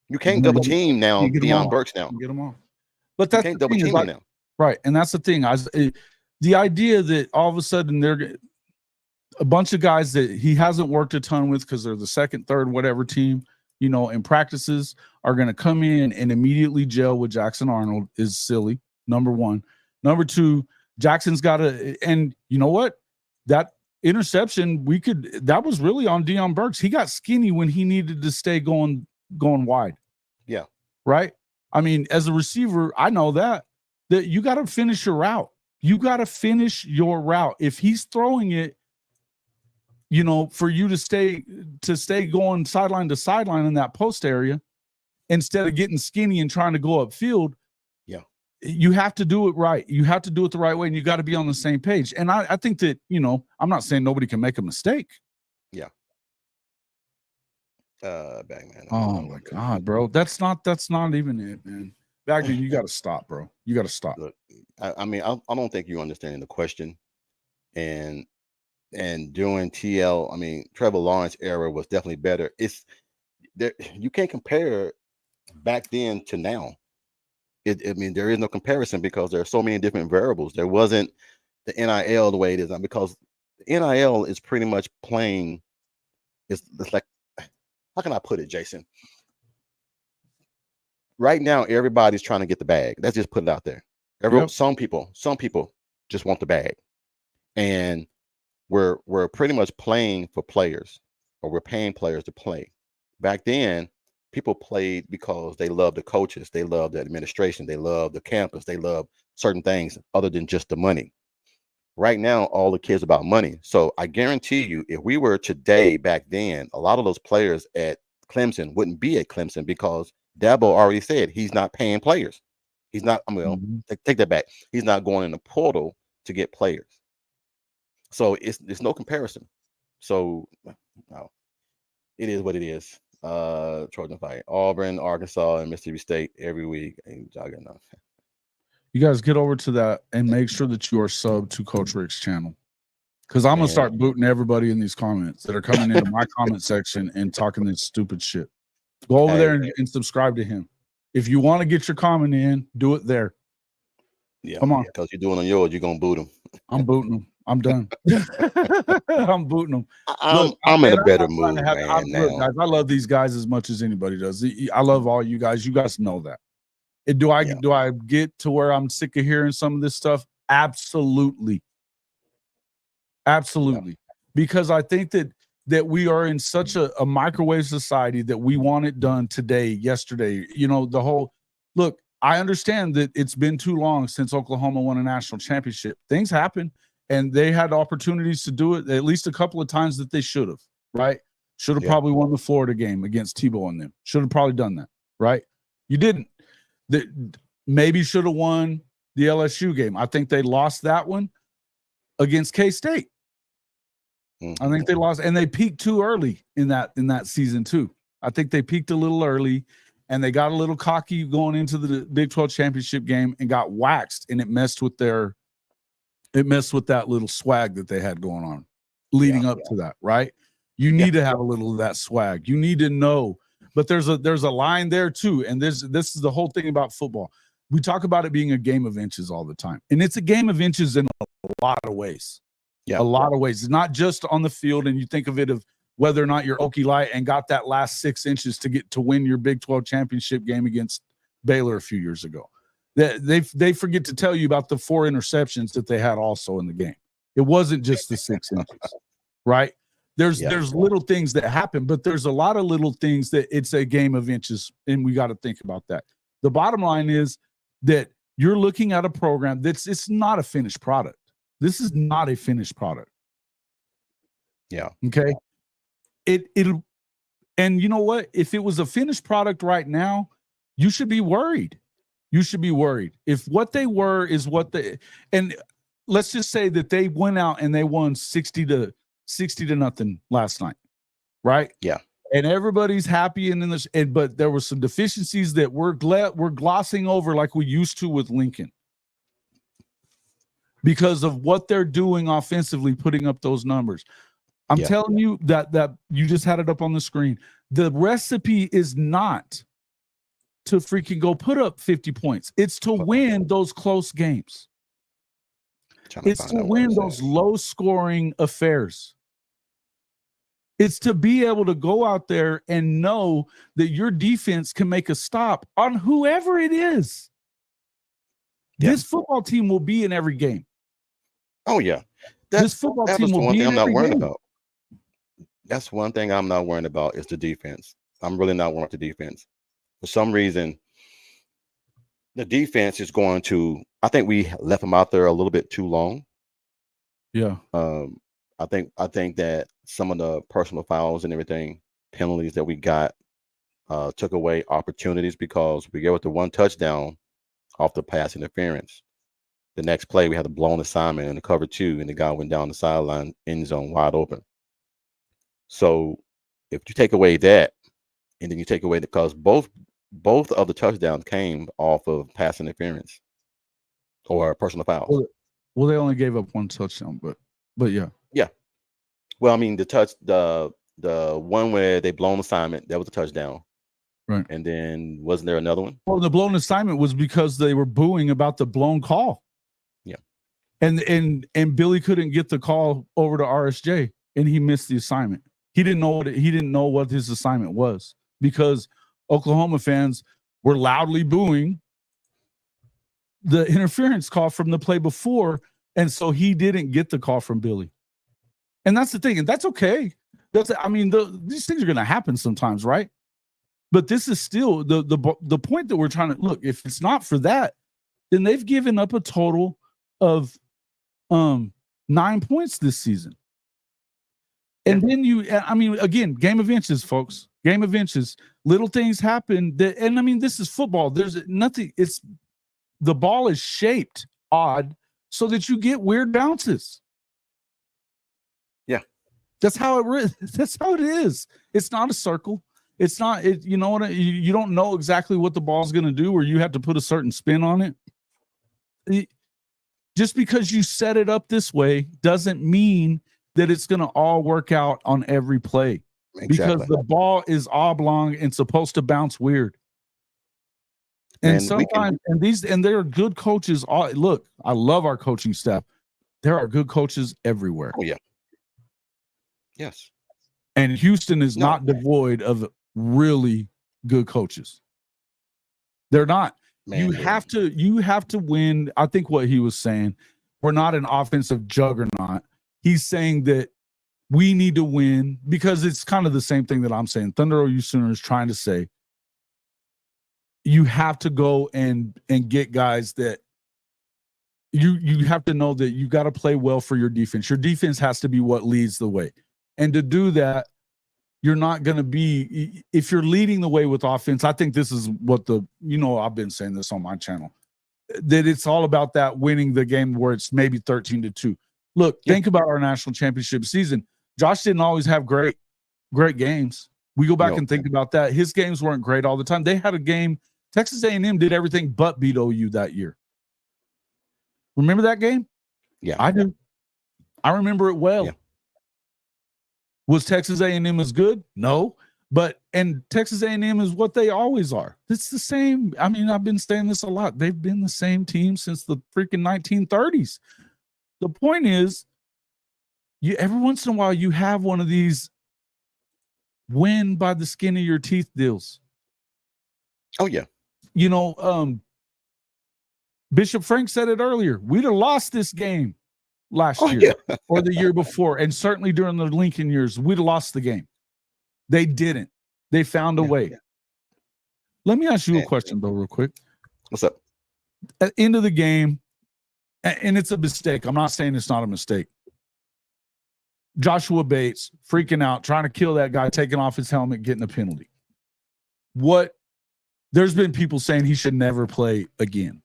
You can't double team now Get them Deion all. Burks now. Get them all. But You that's can't the double thing is team him like, now. right, and that's the thing. The idea that all of a sudden they're a bunch of guys that he hasn't worked a ton with because they're the second, third, whatever team, in practices are going to come in and immediately gel with Jackson Arnold is silly. Number one. Number two, Jackson's got to, and you know what? That interception, that was really on Deion Burks. He got skinny when he needed to stay going wide. Yeah. Right. I mean, as a receiver, I know that you got to finish your route. You got to finish your route. If he's throwing it, for you to stay going sideline to sideline in that post area instead of getting skinny and trying to go upfield. Yeah. You have to do it right. You have to do it the right way, and you got to be on the same page. And I think that, I'm not saying nobody can make a mistake. Yeah. Bagman. Oh my God, bro. That's not even it, man. Bagman, you got to stop, bro. You got to stop. Look, I mean, I don't think you're understanding the question. And during TL, I mean, Trevor Lawrence era was definitely better. It's there. You can't compare back then to now. I mean, there is no comparison because there are so many different variables. There wasn't the NIL the way it is now, because the NIL is pretty much playing. It's like, how can I put it, Jason? Right now, everybody's trying to get the bag. Let's just put it out there. Some people just want the bag, and we're pretty much playing for players, or we're paying players to play. Back then, people played because they loved the coaches, they loved the administration, they loved the campus, they loved certain things other than just the money. Right now, all the kids about money. So I guarantee you, if we were today back then, a lot of those players at Clemson wouldn't be at Clemson because Dabo already said he's not paying players. He's not. Take that back. He's not going in the portal to get players. So it's no comparison. So no, it is what it is. Trojan fight. Auburn, Arkansas, and Mississippi State every week. Ain't juggernaut. You guys get over to that and make sure that you are sub to Coach Rick's channel. Because I'm going to start booting everybody in these comments that are coming into my comment section and talking this stupid shit. Go over there and subscribe to him. If you want to get your comment in, do it there. Yeah. Come on. Because you're doing on yours, you're going to boot him. I'm booting him. I'm done. I'm booting them. I'm in a better I'm trying to mood, have. man. Look, Now, guys, I love these guys as much as anybody does. I love all you guys. You guys know that. And do yeah, I get to where I'm sick of hearing some of this stuff? Absolutely. yeah, Absolutely. Because I think that we are in such a microwave society that we want it done today, yesterday. You know, the whole look, I understand that it's been too long since Oklahoma won a national championship. Things happen, and they had opportunities to do it at least a couple of times that they should have, right? Should have yeah, probably won the Florida game against Tebow and them. Should have probably done that, right? You didn't. That maybe should have won the LSU game. I think they lost that one against K-State. I think mhm, they lost, and they peaked too early in that season too. I think they peaked a little early, and they got a little cocky going into the Big 12 championship game and got waxed, and it messed with that little swag that they had going on yeah, leading up to that. Right? You yeah, need to have a little of that swag. You need to know, but there's a line there too, and this is the whole thing about football. We talk about it being a game of inches all the time, and it's a game of inches in a lot of ways. yeah, A lot of ways. It's not just on the field, and you think of it of whether or not you're Okie Light and got that last 6 inches to get to win your Big 12 championship game against Baylor a few years ago. They forget to tell you about the 4 interceptions that they had also in the game. It wasn't just the 6 inches, right? There's yeah, little things that happen, but there's a lot of little things that it's a game of inches, and we got to think about that. The bottom line is that you're looking at a program it's not a finished product. This is not a finished product. yeah, Okay. It'll, and you know what? If it was a finished product right now, you should be worried. You should be worried. If what they were is what they, and let's just say that they went out and they won 60 to nothing last night, right? yeah, And everybody's happy and in this, but there were some deficiencies that we're glossing over like we used to with Lincoln, because of what they're doing offensively, putting up those numbers. I'm yeah, telling you that you just had it up on the screen. The recipe is not to freaking go put up 50 points. It's to win those close games. trying to It's find to that win word. those low scoring affairs. It's to be able to go out there and know that your defense can make a stop on whoever it is. Yeah. This football team will be in every game. Oh yeah, This football that team was the will one be thing in I'm not every worried game. about. That's one thing I'm not worried about is the defense. I'm really not worried about the defense. For some reason, the defense is going to. I think we left them out there a little bit too long. Yeah. I think that some of the personal fouls and everything, penalties that we got, took away opportunities because we gave it the one touchdown off the pass interference. The next play, we had a blown assignment in the cover 2, and the guy went down the sideline, end zone, wide open. So if you take away that, and then you take away because both of the touchdowns came off of pass interference or personal fouls. Well, they only gave up one touchdown, but yeah. Yeah. Well, I mean, the one where they blown assignment, that was a touchdown. Right. And then wasn't there another one? Well, the blown assignment was because they were booing about the blown call. Yeah. And Billy couldn't get the call over to RSJ, and he missed the assignment. He didn't know what his assignment was because Oklahoma fans were loudly booing the interference call from the play before, and so he didn't get the call from Billy. And that's the thing, and that's okay. These things are going to happen sometimes, right? But this is still the point that we're trying to look. If it's not for that, then they've given up a total of 9 points this season. And then again, game of inches, folks. Game of inches. Little things happen this is football. There's nothing. It's the ball is shaped odd so that you get weird bounces. Yeah. That's how it is. It's not a circle. It's not, you know what? You don't know exactly what the ball's going to do, or you have to put a certain spin on it. Just because you set it up this way doesn't mean that it's going to all work out on every play. Exactly. Because the ball is oblong and supposed to bounce weird. And sometimes, and there are good coaches. Look, I love our coaching staff. there are good coaches everywhere. Oh yeah. Yes. And Houston is No, not devoid of really good coaches. They're not. man. You have to win. I think what he was saying, we're not an offensive juggernaut. He's saying that we need to win because it's kind of the same thing that I'm saying. Thunder OU Sooners trying to say you have to go and get guys that you have to know that you got to play well for your defense. Your defense has to be what leads the way. And to do that, you're not going to be, if you're leading the way with offense, I think this is what I've been saying this on my channel, that it's all about that winning the game where it's maybe 13-2. Look, think about our national championship season. Josh didn't always have great games. We go back and think about that. His games weren't great all the time. They had a game. Texas A&M did everything but beat OU that year. Remember that game? Yeah. I do. I remember it well. Yeah. Was Texas A&M as good? No. And Texas A&M is what they always are. It's the same. I mean, I've been saying this a lot. They've been the same team since the freaking 1930s. The point is, every once in a while, you have one of these win by the skin of your teeth deals. Oh, yeah. Bishop Frank said it earlier. We'd have lost this game last year or the year before, and certainly during the Lincoln years, we'd have lost the game. They didn't. They found a way. Yeah. Let me ask you a question, though, real quick. What's up? At the end of the game, and it's a mistake. I'm not saying it's not a mistake. Joshua Bates freaking out, trying to kill that guy, taking off his helmet, getting a penalty. There's been people saying he should never play again.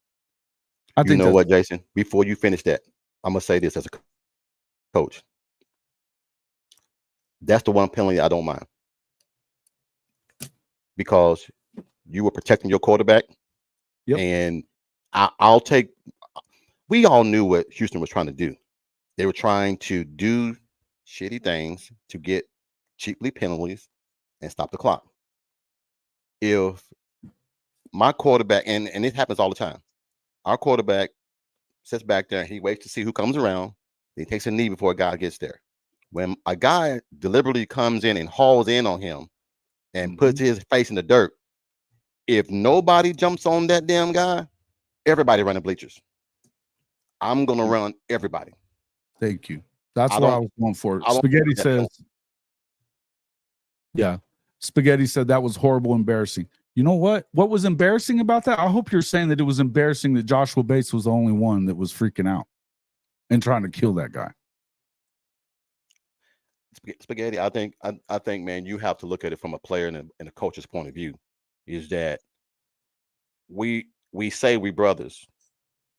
I think what, Jason? Before you finish that, I'm gonna say this as a coach. That's the one penalty I don't mind, because you were protecting your quarterback. Yep. And I'll take. We all knew what Houston was trying to do. They were trying to do shitty things to get cheaply penalties and stop the clock. If my quarterback, and it happens all the time, our quarterback sits back there, he waits to see who comes around, he takes a knee before a guy gets there. When a guy deliberately comes in and hauls in on him and puts his face in the dirt, if nobody jumps on that damn guy, everybody running bleachers. I'm gonna run everybody. Thank you. That's what I was going for. Spaghetti says, Spaghetti said that was horrible, embarrassing. You know what? What was embarrassing about that? I hope you're saying that it was embarrassing that Joshua Bates was the only one that was freaking out and trying to kill that guy. Spaghetti, I think, man, you have to look at it from a player and a coach's point of view. Is that we say we brothers,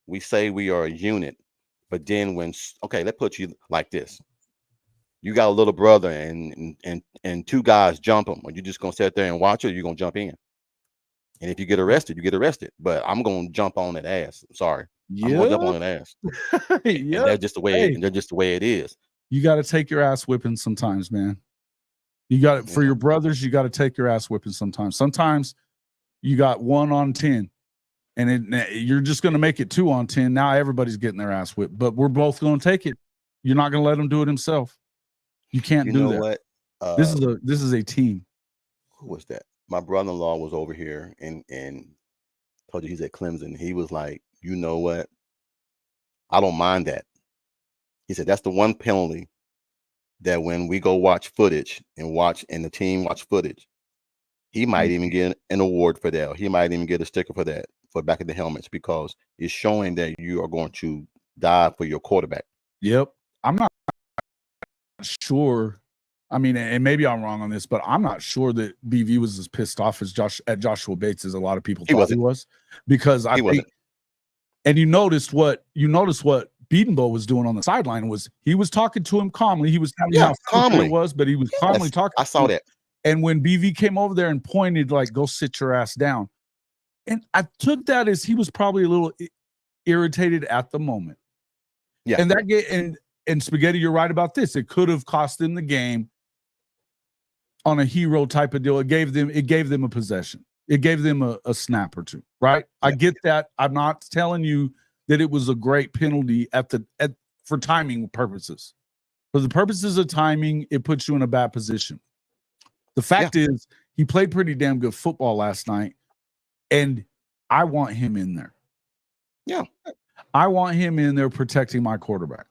we say we are a unit, but then let's put you like this. You got a little brother and two guys jump him. Are you just gonna sit there and watch it? Or you're gonna jump in? And if you get arrested, you get arrested. But I'm gonna jump on that ass. Sorry, I'm gonna jump on that ass. And that's just the way. And that's just the way it is. You got to take your ass whipping sometimes, man. You got it for your brothers. You got to take your ass whipping sometimes. Sometimes you got 1 on 10, and you're just going to make it 2 on 10. Now everybody's getting their ass whipped, but we're both going to take it. You're not going to let him do it himself. You can't do that. What? This is a team. Who was that? My brother-in-law was over here and told you he's at Clemson. He was like, you know what? I don't mind that. He said that's the one penalty that when we go watch footage and the team watch footage, he might even get an award for that. Or he might even get a sticker for that, for back of the helmets, because it's showing that you are going to die for your quarterback. Yep. I'm not sure. I mean, and maybe I'm wrong on this, but I'm not sure that BV was as pissed off as Joshua Bates as a lot of people thought he was, because I think. And you noticed what Beatenbow was doing on the sideline was he was talking to him calmly. He was telling him how calmly it was, but he was calmly talking. I saw that. And when BV came over there and pointed, like, go sit your ass down. And I took that as he was probably a little irritated at the moment. Yeah. And and Spaghetti, you're right about this. It could have cost them the game on a hero type of deal. It gave them a possession. It gave them a snap or two, right? Yeah. I get that. I'm not telling you that it was a great penalty at for timing purposes. For the purposes of timing, it puts you in a bad position. The fact is, he played pretty damn good football last night, and I want him in there. Yeah. I want him in there protecting my quarterback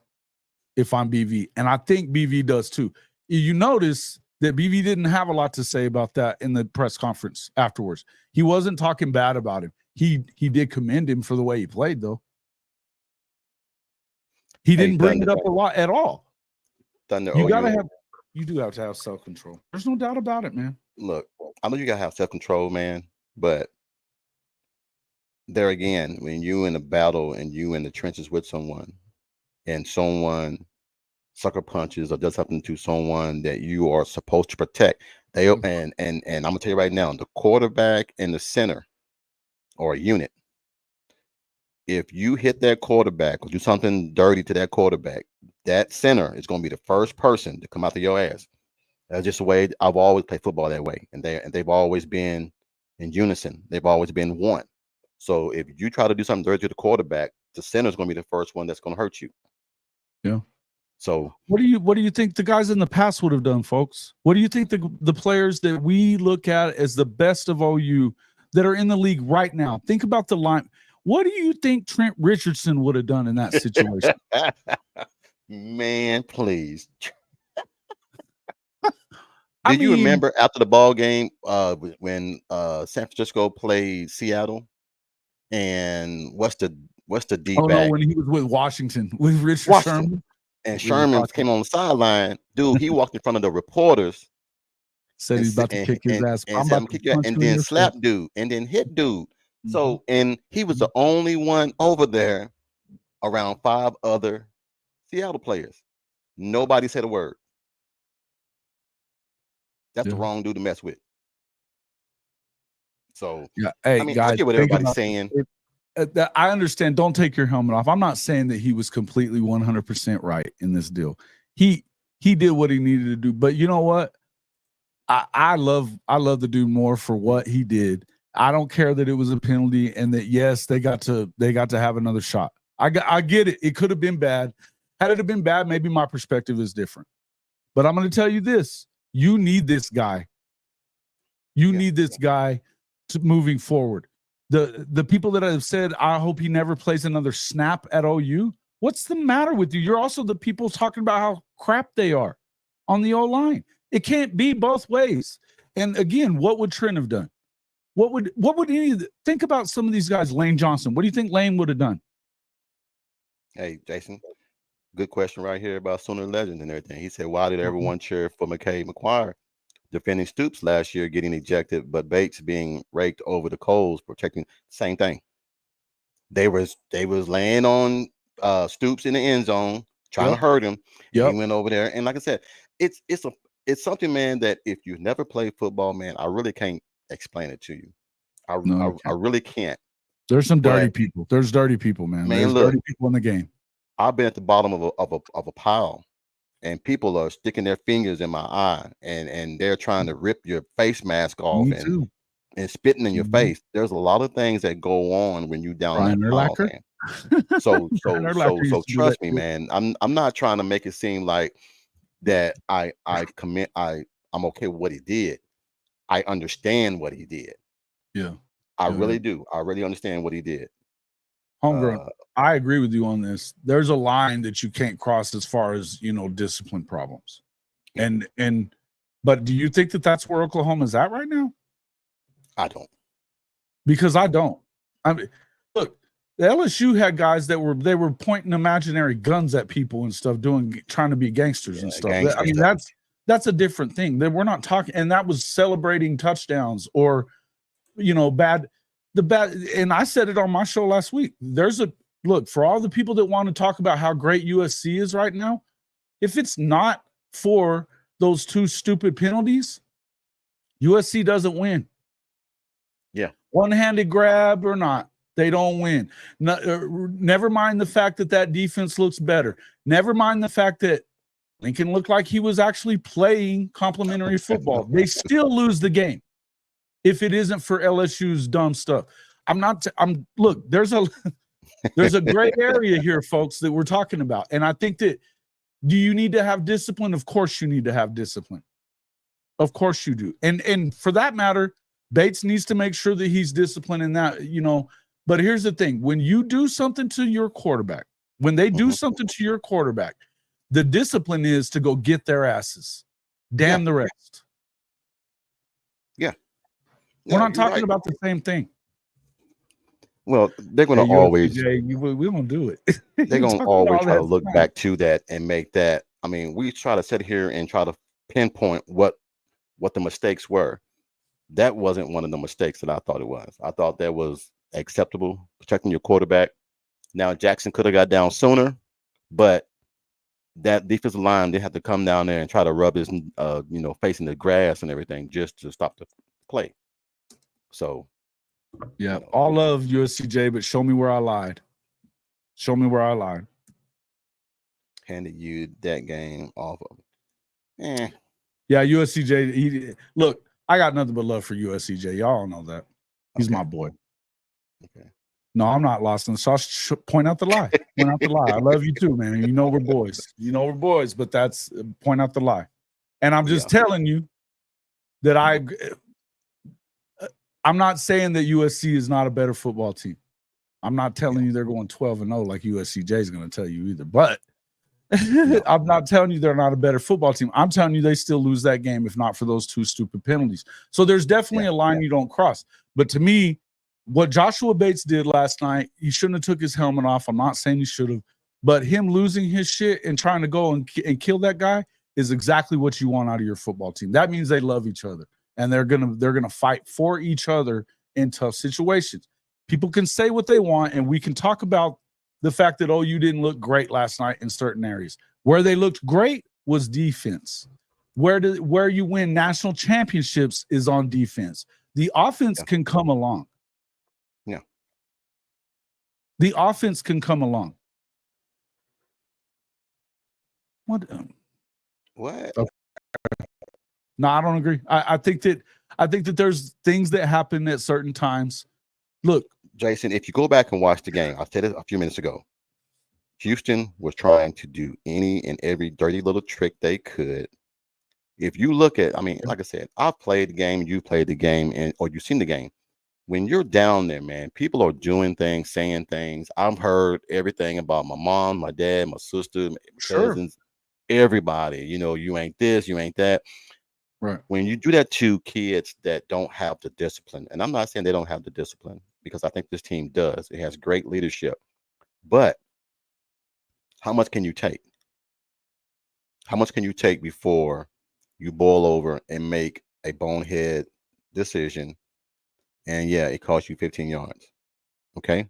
if I'm BV. And I think BV does too. You notice that BV didn't have a lot to say about that in the press conference afterwards. He wasn't talking bad about him. He did commend him for the way he played, though. He didn't bring it up a lot at all. You do have to have self-control. There's no doubt about it, man. Look, I know you gotta have self-control, man, but there again, when you in a battle and you in the trenches with someone and someone sucker punches or does something to someone that you are supposed to protect, and I'm gonna tell you right now, the quarterback and the center or a unit, if you hit that quarterback or do something dirty to that quarterback, that center is gonna be the first person to come out of your ass. That's just the way I've always played football that way, and they've always been in unison. They've always been one. So if you try to do something dirty to the quarterback, the center is going to be the first one that's going to hurt you. Yeah. So what do you think the guys in the past would have done, folks? What do you think the players that we look at as the best of OU that are in the league right now? Think about the line. What do you think Trent Richardson would have done in that situation? Man, please. Did you remember after the ball game when San Francisco played Seattle? And what's the D back? No, when he was with Washington with Richard Sherman. And Sherman came on the sideline. Dude, he walked in front of the reporters. Said he's about to kick his ass. And then slap dude and then hit dude. So, and he was the only one over there around 5 other Seattle players. Nobody said a word. That's the wrong dude to mess with. So, hey, I mean, guys, I get what everybody's saying. I understand. Don't take your helmet off. I'm not saying that he was completely 100% right in this deal. He did what he needed to do. But you know what? I love the dude more for what he did. I don't care that it was a penalty and that yes, they got to have another shot. I get it. It could have been bad. Had it have been bad, maybe my perspective is different. But I'm going to tell you this: you need this guy. You need this guy to moving forward. The people that have said, I hope he never plays another snap at OU. What's the matter with you? You're also the people talking about how crap they are on the O-line. It can't be both ways. And again, what would Trent have done? What would think about some of these guys? Lane Johnson. What do you think Lane would have done? Hey, Jason, good question right here about Sooner Legends and everything. He said, why did everyone cheer for McKay-McQuire defending Stoops last year, getting ejected, but Bates being raked over the coals, protecting? Same thing. They was laying on Stoops in the end zone, trying to hurt him. He went over there, and like I said, it's something, man, that if you've never played football, man, I really can't explain it to you. I really can't. There's some dirty people. There's dirty people, man. There's dirty people in the game. I've been at the bottom of a pile, and people are sticking their fingers in my eye, and they're trying to rip your face mask off and spitting in your face. There's a lot of things that go on when you down that pile, man. So trust me, man. I'm not trying to make it seem like that I'm okay with what he did. I understand what he did. Yeah. I really do. I really understand what he did. Homegrown, I agree with you on this. There's a line that you can't cross as far as, discipline problems. But do you think that that's where Oklahoma's at right now? I don't. Because I don't. I mean, look, the LSU had guys that were pointing imaginary guns at people and stuff, trying to be gangsters and stuff. I mean, that's a different thing. That we're not talking, and that was celebrating touchdowns or, bad. And I said it on my show last week. Look, for all the people that want to talk about how great USC is right now, if it's not for those 2 stupid penalties, USC doesn't win. Yeah. One-handed grab or not, they don't win. Never mind the fact that defense looks better. Never mind the fact that Lincoln looked like he was actually playing complimentary football. They still lose the game if it isn't for LSU's dumb stuff. Look, There's a gray area here, folks, that we're talking about. And I think that, do you need to have discipline? Of course you need to have discipline. Of course you do. And for that matter, Bates needs to make sure that he's disciplined in that, But here's the thing. When you do something to your quarterback, when they do something to your quarterback, the discipline is to go get their asses. Damn the rest. Yeah. We're not talking about the same thing. Well, they're going to always. We won't do it. They're going to always try to look back to that and make that. I mean, we try to sit here and try to pinpoint what the mistakes were. That wasn't one of the mistakes that I thought it was. I thought that was acceptable, protecting your quarterback. Now, Jackson could have got down sooner, but that defensive line did have to come down there and try to rub his, face in the grass and everything just to stop the play. So, yeah, all love USCJ, but show me where I lied. Show me where I lied. Handed you that game off of it. Yeah, USCJ. Look, I got nothing but love for USCJ. Y'all know that. He's my boy. Okay. No, I'm not lost in the sauce. Point out the lie. Point out the lie. I love you too, man. You know we're boys. But that's point out the lie. And I'm just telling you that I'm not saying that USC is not a better football team. I'm not telling you they're going 12-0 like USCJ is going to tell you either. But I'm not telling you they're not a better football team. I'm telling you they still lose that game if not for those two stupid penalties. So there's definitely a line you don't cross. But to me, what Joshua Bates did last night, he shouldn't have took his helmet off. I'm not saying he should have, but him losing his shit and trying to go and kill that guy is exactly what you want out of your football team. That means they love each other and they're gonna fight for each other in tough situations. People can say what they want, and we can talk about the fact that you didn't look great last night in certain areas. Where they looked great was defense. Where you win national championships is on defense. The offense can come along. Yeah. The offense can come along. What? What? Okay. No, I don't agree. I think that there's things that happen at certain times. Look, Jason, if you go back and watch the game, I said it a few minutes ago. Houston was trying to do any and every dirty little trick they could. If you look at, like I said, I've played the game, you played the game, or you've seen the game. When you're down there, man, people are doing things, saying things. I've heard everything about my mom, my dad, my sister, my cousins, everybody. You ain't this, you ain't that. Right. When you do that to kids that don't have the discipline, and I'm not saying they don't have the discipline, because I think this team does. It has great leadership. But how much can you take? How much can you take before you boil over and make a bonehead decision? And it costs you 15 yards. Okay.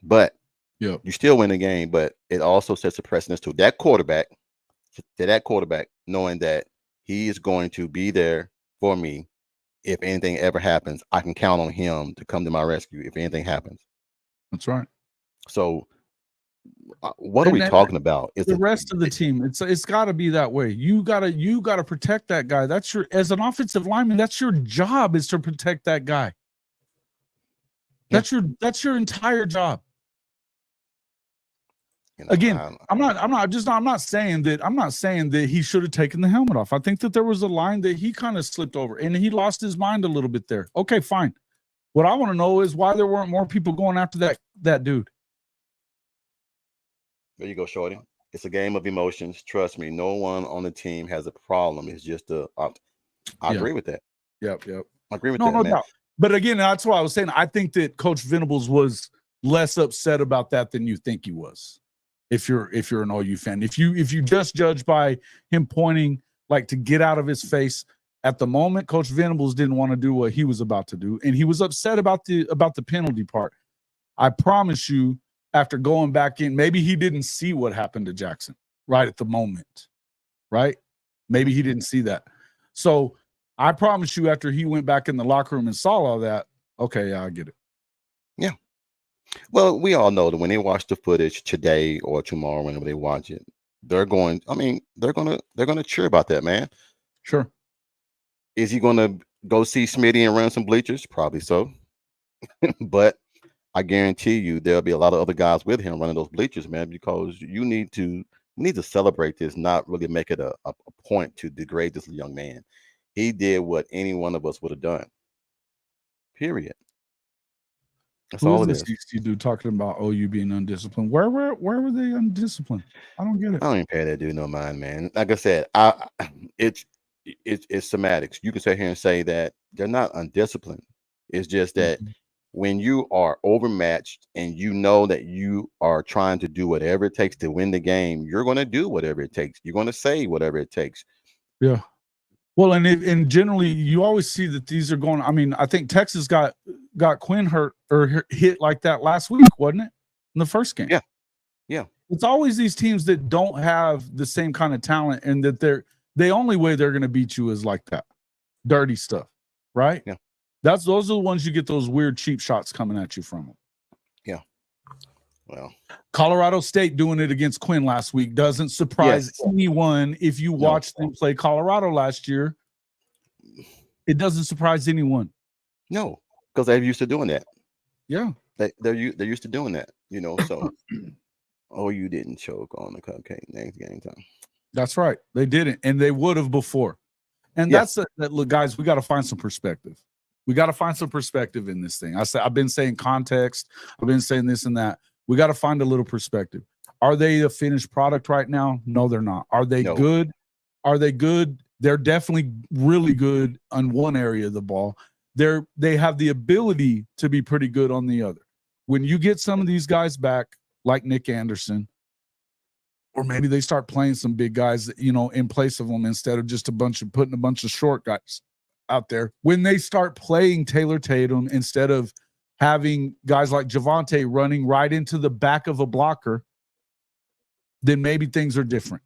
But you still win the game, but it also sets a precedence to that quarterback, knowing that he is going to be there for me. If anything ever happens, I can count on him to come to my rescue if anything happens. That's right. So what are we talking about? It's the rest of the team. It's got to be that way. You gotta protect that guy. That's as an offensive lineman, that's your job, is to protect that guy. That's your entire job. Again, I'm not saying that he should have taken the helmet off. I think that there was a line that he kind of slipped over and he lost his mind a little bit there. Okay, fine. What I want to know is why there weren't more people going after that dude. There you go, Shorty. It's a game of emotions. Trust me, no one on the team has a problem. It's just I agree with that. Yep. I agree with that, no man. doubt. But again, that's why I was saying I think that Coach Venables was less upset about that than you think he was. If you're an OU fan, if you just judge by him pointing like to get out of his face at the moment, Coach Venables didn't want to do what he was about to do, and he was upset about the penalty part. I promise you, after going back in, maybe he didn't see what happened to Jackson right at the moment, right? Maybe he didn't see that. So I promise you, after he went back in the locker room and saw all that, okay, yeah, I get it. Yeah. Well, we all know that when they watch the footage today or tomorrow, whenever they watch it, they're gonna cheer about that, man. Sure. Is he gonna go see Smitty and run some bleachers? Probably so. But I guarantee you there'll be a lot of other guys with him running those bleachers, man, because we need to celebrate this, not really make it a point to degrade this young man. He did what any one of us would have done. Period. That's Who all is it this is. EC dude talking about OU being undisciplined? Where were they undisciplined? I don't get it. I don't even pay that dude no mind, man. Like I said, it's it's semantics. You can sit here and say that they're not undisciplined. It's just that Mhm. when you are overmatched and you know that you are trying to do whatever it takes to win the game, you're going to do whatever it takes. You're going to say whatever it takes. Yeah. Well, and generally, you always see that these are going. I mean, I think Texas got Quinn hurt or hit like that last week, wasn't it? In the first game. Yeah, yeah, It's always these teams that don't have the same kind of talent, and that the only way they're going to beat you is like that, dirty stuff, right? yeah, Those are the ones you get those weird cheap shots coming at you from them. yeah. Well, Colorado State doing it against Quinn last week doesn't surprise yes, anyone. If you no, watched them play Colorado last year, it doesn't surprise anyone. no, because they're used to doing that. Yeah. They're used to doing that. You know, so oh, you didn't choke on the cupcake next game time. That's right. They didn't, and they would have before. And Yeah, that look, guys, we got to find some perspective. We got to find some perspective in this thing. I've been saying context. I've been saying this and that. We got to find a little perspective. Are they a finished product right now? No, they're not. Are they no, good? Are they good? They're definitely really good on one area of the ball. They have the ability to be pretty good on the other. When you get some of these guys back, like Nick Anderson, or maybe they start playing some big guys, in place of them instead of just putting a bunch of short guys out there. When they start playing Taylor Tatum instead of having guys like Javonte running right into the back of a blocker, then maybe things are different.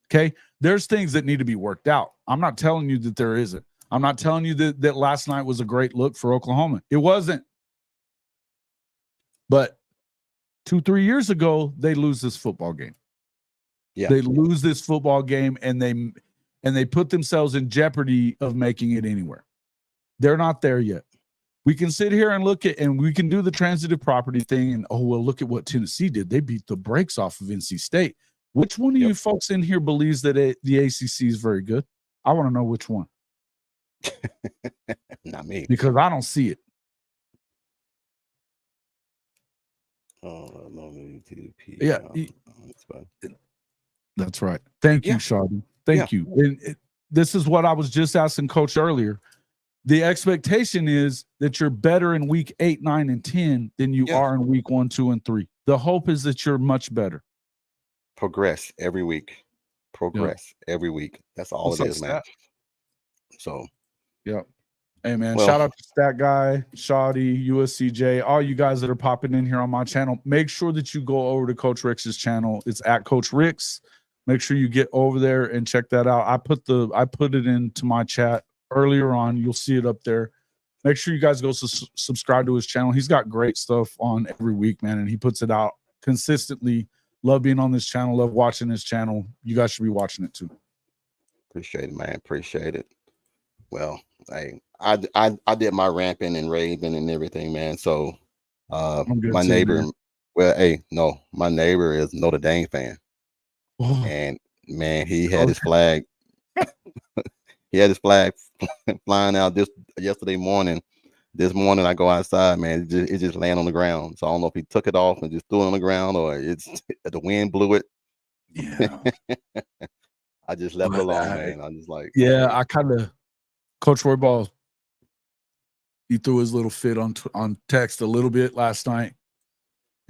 Okay. There's things that need to be worked out. I'm not telling you that there isn't. I'm not telling you that last night was a great look for Oklahoma. It wasn't. But 2-3 years ago, they lose this football game. yeah, They lose this football game and they put themselves in jeopardy of making it anywhere. They're not there yet. We can sit here and we can do the transitive property thing and, oh, well, look at what Tennessee did. They beat the brakes off of NC State. Which one of yep. you folks in here believes that the ACC is very good? I want to know which one. Not me. Because I don't see it. Oh, no need to pee. Yeah. That's right. Thank you, Yeah, Shawty. yeah, Thank you. And this is what I was just asking Coach earlier. The expectation is that you're better in week 8, 9, and 10 than you yeah. are in week 1, 2, and 3. The hope is that you're much better. Progress every week. Progress every week. That's all What's it up, is, man. Stat? So, Yeah. Hey, man, well, shout out to Stat Guy, Shawty, USCJ, all you guys that are popping in here on my channel. Make sure that you go over to Coach Rick's channel. It's at Coach Rick's. Make sure you get over there and check that out. I put it into my chat earlier on. You'll see it up there. Make sure you guys go subscribe to his channel. He's got great stuff on every week, man, and he puts it out consistently. Love being on this channel. Love watching this channel. You guys should be watching it too. appreciate it, man. Appreciate it. Well, I did my ramping and raving and everything, man. So I'm good my too, neighbor, man. well, hey, no, my neighbor is Notre Dame fan. Oh, And man, he had okay. his flag. He had his flag flying out this yesterday morning. This morning I go outside, man. It just laying on the ground. So I don't know if he took it off and just threw it on the ground or it's the wind blew it. Yeah. I just left it alone, man. I'm just like, Yeah, hey, I kind of Coach Roy Ball. He threw his little fit on text a little bit last night,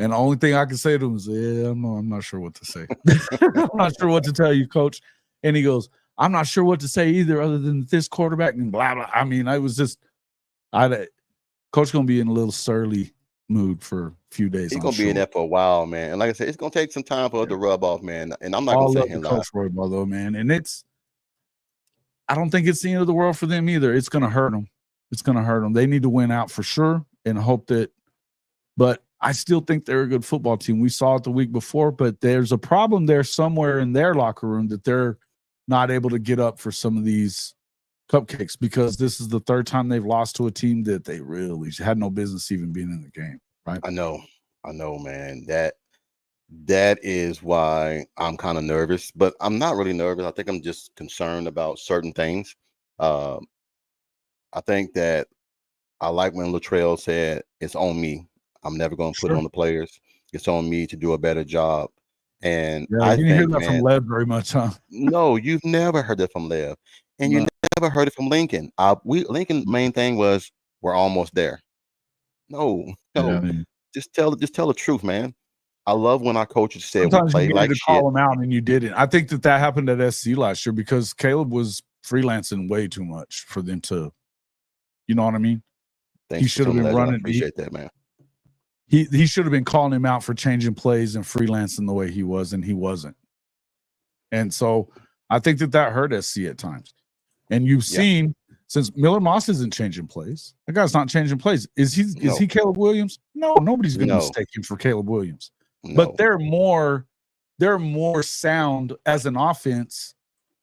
and the only thing I can say to him is, "Yeah, I'm not sure what to say. I'm not sure what to tell you, Coach." And he goes, "I'm not sure what to say either, other than this quarterback and blah blah." I mean, I was just, Coach gonna be in a little surly mood for a few days. he's I'm gonna be in sure. there for a while, man. And like I said, it's gonna take some time for it to rub off, man. And I'm not gonna All sit love here to and lie. Coach Roy Ball, though, man, and I don't think it's the end of the world for them either. It's gonna hurt them. It's going to hurt them. They need to win out for sure and hope that, but I still think they're a good football team. We saw it the week before, but there's a problem there somewhere in their locker room that they're not able to get up for some of these cupcakes because this is the third time they've lost to a team that they really had no business even being in the game. right? I know, man. That is why I'm kind of nervous, but I'm not really nervous. I think I'm just concerned about certain things. Uh, I think that I like when Latrell said, "It's on me. I'm never going to put it Sure. on the players. It's on me to do a better job." And Yeah, you I didn't hear think, that from man, Lev very much, huh? no, you've never heard that from Lev, and you No. never heard it from Lincoln. Lincoln's main thing was we're almost there. No, Yeah, no, just tell the truth, man. I love when our coaches said we sometimes you play needed like to shit. call him out and you didn't. I think that happened at SC last year because Caleb was freelancing way too much for them to, you know what I mean? He Thanks for should have some been legend. I running. appreciate that, man. He should have been calling him out for changing plays and freelancing the way he was, and he wasn't. And so I think that hurt SC at times. And you've Yeah, seen since Miller Moss isn't changing plays, that guy's not changing plays. Is no, he Caleb Williams? No, nobody's going to no, mistake him for Caleb Williams. But no. they're more sound as an offense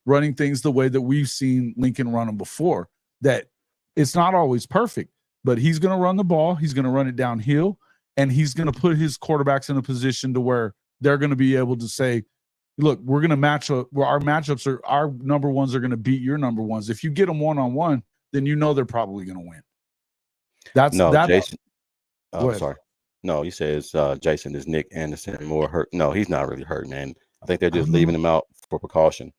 running things the way that we've seen Lincoln run them before. That it's not always perfect, but he's going to run the ball, he's going to run it downhill, and he's going to put his quarterbacks in a position to where they're going to be able to say, look, we're going to match up where our matchups are, our number ones are going to beat your number ones. If you get them one-on-one, then you know they're probably going to win. That's No, that. Jason. Go I'm ahead. sorry. No, he says Jason is Nick Anderson more hurt. No, he's not really hurt, man. I think they're I just don't know. leaving him out for precaution.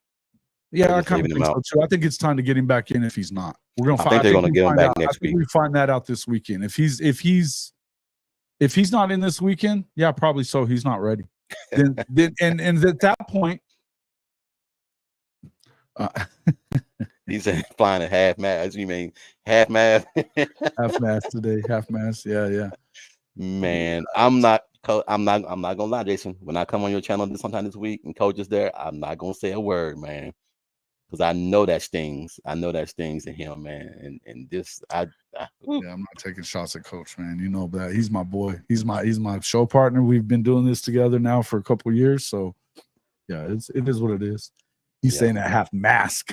Yeah, They're I just kind of leaving him think so out. too. I think it's time to get him back in if he's not. We're gonna I find. think I they're think going to we get him find back out. I next think week. we find that out this weekend. If he's not in this weekend, yeah, probably so. He's not ready. Then and at that point, uh, He's flying at half mast. You mean half mast? half mass today, half mass. Yeah. Man, I'm not gonna lie, Jason. When I come on your channel sometime this week and coach is there, I'm not gonna say a word, man, because I know that stings. I know that stings to him, man. And this, ooh. Yeah, I'm not taking shots at Coach, man. You know that he's my boy. He's my show partner. We've been doing this together now for a couple of years. So yeah, it is what it is. He's Yeah. saying that half mask.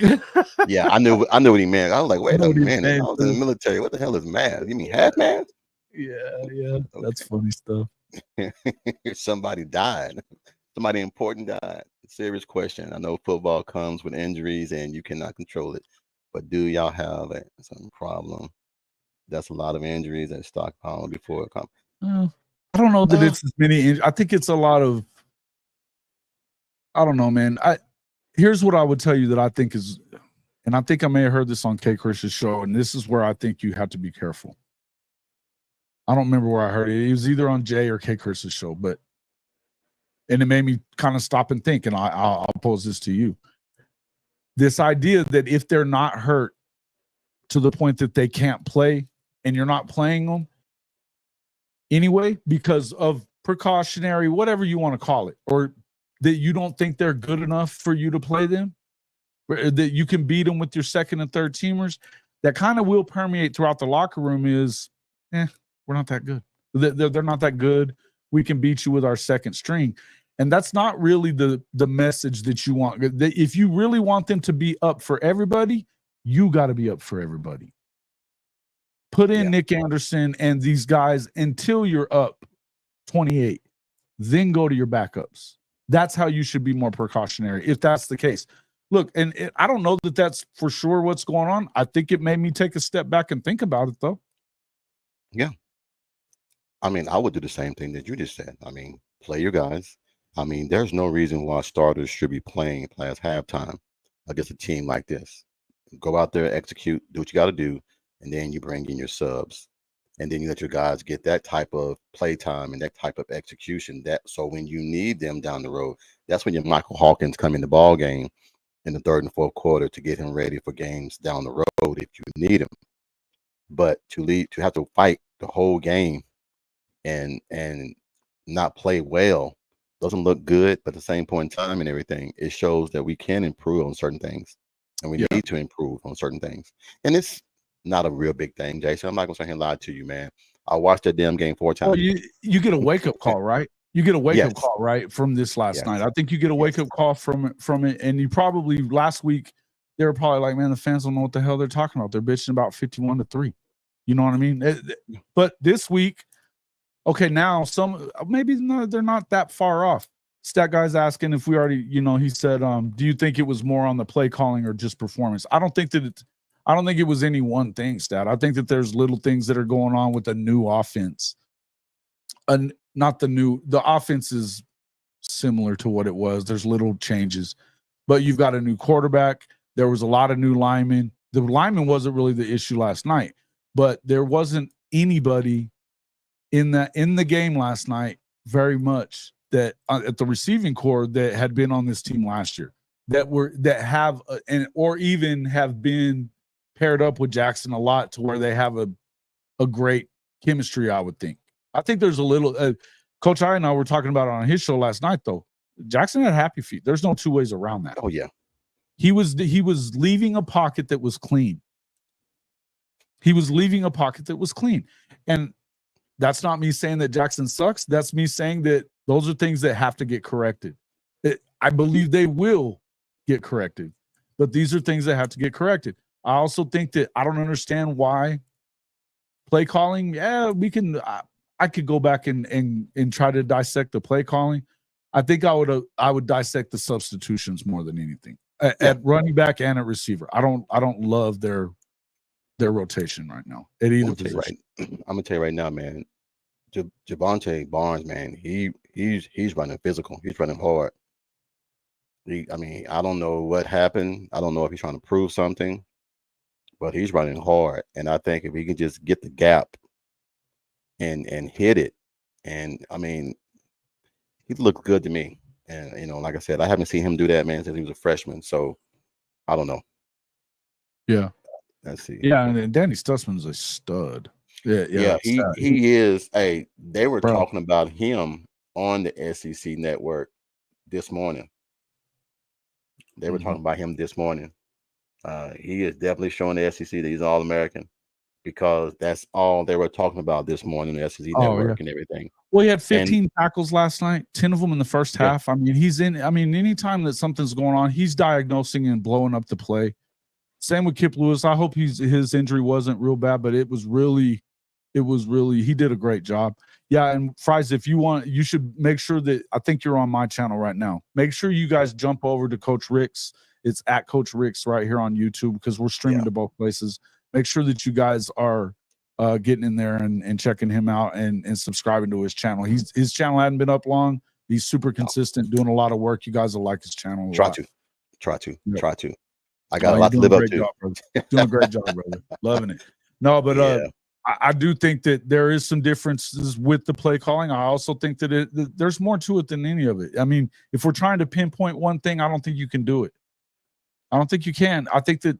Yeah, I knew what he meant. I was like, wait know a what he's minute. saying, I was in the too. military. What the hell is mast? You mean half mast? Yeah. That's funny stuff. Somebody died. Somebody important died. Serious question. I know football comes with injuries and you cannot control it, but do y'all have some problem? That's a lot of injuries and stockpiling before it comes. I don't know that it's as many. I think it's a lot of. I don't know, man. Here's what I would tell you that I think is, and I think I may have heard this on K. Chris's show, and this is where I think you have to be careful. I don't remember where I heard it. It was either on Jay or K. Chris's show, and it made me kind of stop and think. And I'll pose this to you: this idea that if they're not hurt to the point that they can't play, and you're not playing them anyway because of precautionary, whatever you want to call it, or that you don't think they're good enough for you to play them, that you can beat them with your second and third teamers, that kind of will permeate throughout the locker room is, we're not that good. They're not that good. We can beat you with our second string. And that's not really the message that you want. If you really want them to be up for everybody, you got to be up for everybody. Put in Nick Anderson and these guys until you're up 28. Then go to your backups. That's how you should be more precautionary if that's the case. Look, and I don't know that that's for sure what's going on. I think it made me take a step back and think about it, though. Yeah. I mean, I would do the same thing that you just said. I mean, play your guys. I mean, there's no reason why starters should be playing past halftime against a team like this. Go out there, execute, do what you got to do, and then you bring in your subs. And then you let your guys get that type of play time and that type of execution. So when you need them down the road, that's when your Michael Hawkins come in the ball game in the third and fourth quarter to get him ready for games down the road if you need him. But to have to fight the whole game and not play well doesn't look good. But at the same point in time and everything, it shows that we can improve on certain things, and we need to improve on certain things. And it's not a real big thing, Jason. I'm not gonna sit here and lie to you, man. I watched that damn game 4 times. Well, you get a wake up call, right? You get a wake up Yes. call, right, from this last night. Yes. I think you get a wake up call from it, and you probably last week they were probably like, man, the fans don't know what the hell they're talking about. They're bitching about 51-3. You know what I mean? But this week, Okay, now some maybe they're not that far off. Stat guy's asking if we already, he said, do you think it was more on the play calling or just performance? I don't think it was any one thing, Stat. I think that there's little things that are going on with the new offense. And not the offense is similar to what it was. There's little changes, but you've got a new quarterback. There was a lot of new linemen. The lineman wasn't really the issue last night, but there wasn't anybody in the game last night very much that at the receiving core that had been on this team last year that have or even have been paired up with Jackson a lot to where they have a great chemistry. I think there's a little Coach I and I were talking about it on his show last night, though. Jackson had happy feet. There's no two ways around that. Oh yeah. He was leaving a pocket that was clean. And that's not me saying that Jackson sucks. That's me saying that those are things that have to get corrected. I believe they will get corrected, but these are things that have to get corrected. I also think that I don't understand why play calling. Yeah, we can. I could go back and try to dissect the play calling. I think I would dissect the substitutions more than anything at running back and at receiver. I don't love their rotation right now at either position. I'm gonna tell you right now, man. Javonte Barnes, man, he's running physical. He's running hard. I don't know what happened. I don't know if he's trying to prove something, but he's running hard. And I think if he can just get the gap and hit it, and he looked good to me. And like I said, I haven't seen him do that, man, since he was a freshman. So I don't know. Yeah. Let's see. Yeah, and Danny Stutzman's a stud. Yeah, he is. Hey, they were talking about him on the SEC network this morning. They were talking about him this morning. He is definitely showing the SEC that he's All-American because that's all they were talking about this morning, the SEC network and everything. Well, he had 15 tackles last night, 10 of them in the first half. Anytime that something's going on, he's diagnosing and blowing up the play. Same with Kip Lewis. I hope his injury wasn't real bad, but it was really he did a great job. Yeah, and Fries, if you want, you should make sure that I think you're on my channel right now. Make sure you guys jump over to Coach Rick's. It's at Coach Rick's right here on YouTube because we're streaming to both places. Make sure that you guys are getting in there and checking him out and subscribing to his channel. His channel hadn't been up long. He's super consistent, doing a lot of work. You guys will like his channel. Try to. I got a lot to live up to. Doing a great job, brother. Loving it. No, but I do think that there is some differences with the play calling. I also think that there's more to it than any of it. If we're trying to pinpoint one thing, I don't think you can do it. I don't think you can. I think that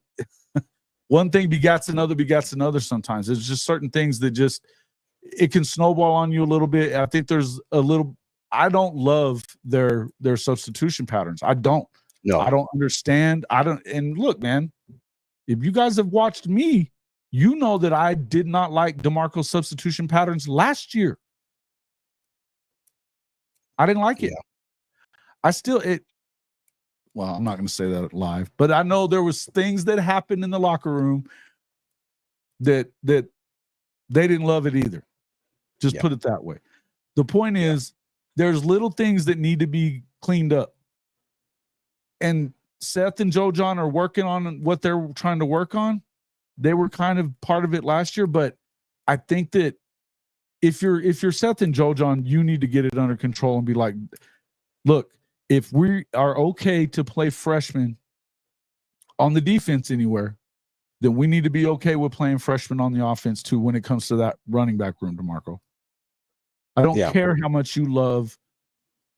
one thing begats another sometimes. There's just certain things that it can snowball on you a little bit. I think there's I don't love their substitution patterns. I don't. No. I don't understand. And look, man, if you guys have watched me, you know that I did not like DeMarco's substitution patterns last year. I didn't like it. Well, I'm not going to say that live, but I know there was things that happened in the locker room that they didn't love it either. Just put it that way. The point is there's little things that need to be cleaned up. And Seth and Joe John are working on what they're trying to work on. They were kind of part of it last year, but I think that if you're Seth and Joe John, you need to get it under control and be like, look, if we are okay to play freshmen on the defense anywhere, then we need to be okay with playing freshmen on the offense too when it comes to that running back room, DeMarco. I don't care how much you love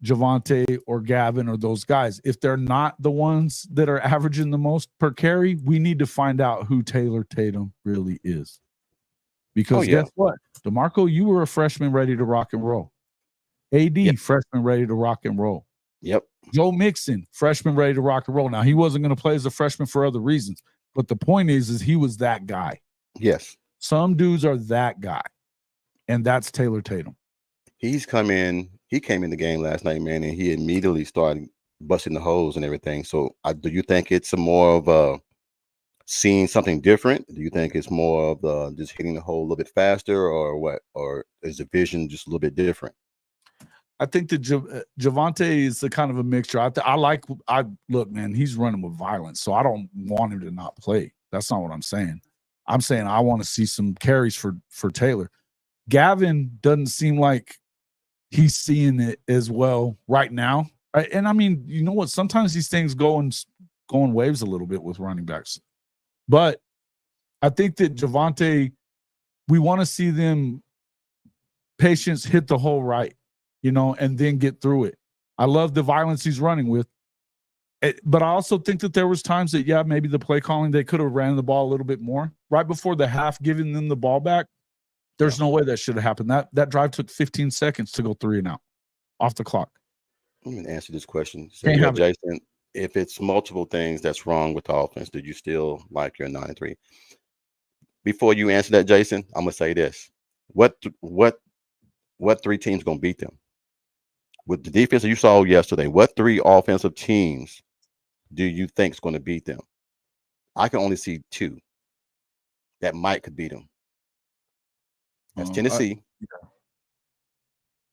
Javonte or Gavin or those guys. If they're not the ones that are averaging the most per carry, we need to find out who Taylor Tatum really is. Because guess what? DeMarco, you were a freshman ready to rock and roll. AD, freshman ready to rock and roll. Yep. Joe Mixon, freshman ready to rock and roll. Now, he wasn't going to play as a freshman for other reasons, but the point is he was that guy. Yes. Some dudes are that guy, and that's Taylor Tatum. He came in the game last night, man, and he immediately started busting the holes and everything. So do you think it's more of seeing something different? Do you think it's more of just hitting the hole a little bit faster, or what? Or is the vision just a little bit different? I think that Javante is a kind of a mixture. I look, man, he's running with violence, so I don't want him to not play. That's not what I'm saying. I'm saying I want to see some carries for Taylor. Gavin doesn't seem like he's seeing it as well right now. Right? And I mean, you know what? Sometimes these things go in waves a little bit with running backs. But I think that Javante, we want to see them patience hit the hole right, and then get through it. I love the violence he's running with. But I also think that there was times that, yeah, maybe the play calling, they could have ran the ball a little bit more. Right before the half, giving them the ball back, there's no way that should have happened. That drive took 15 seconds to go 3 and out off the clock. I'm going to answer this question. So, Can't yeah, have it. Jason, if it's multiple things that's wrong with the offense, do you still like your 9-3? Before you answer that, Jason, I'm gonna say this: what 3 teams gonna beat them with the defense that you saw yesterday? What 3 offensive teams do you think is going to beat them? I can only see 2 that might could beat them. That's Tennessee. Yeah.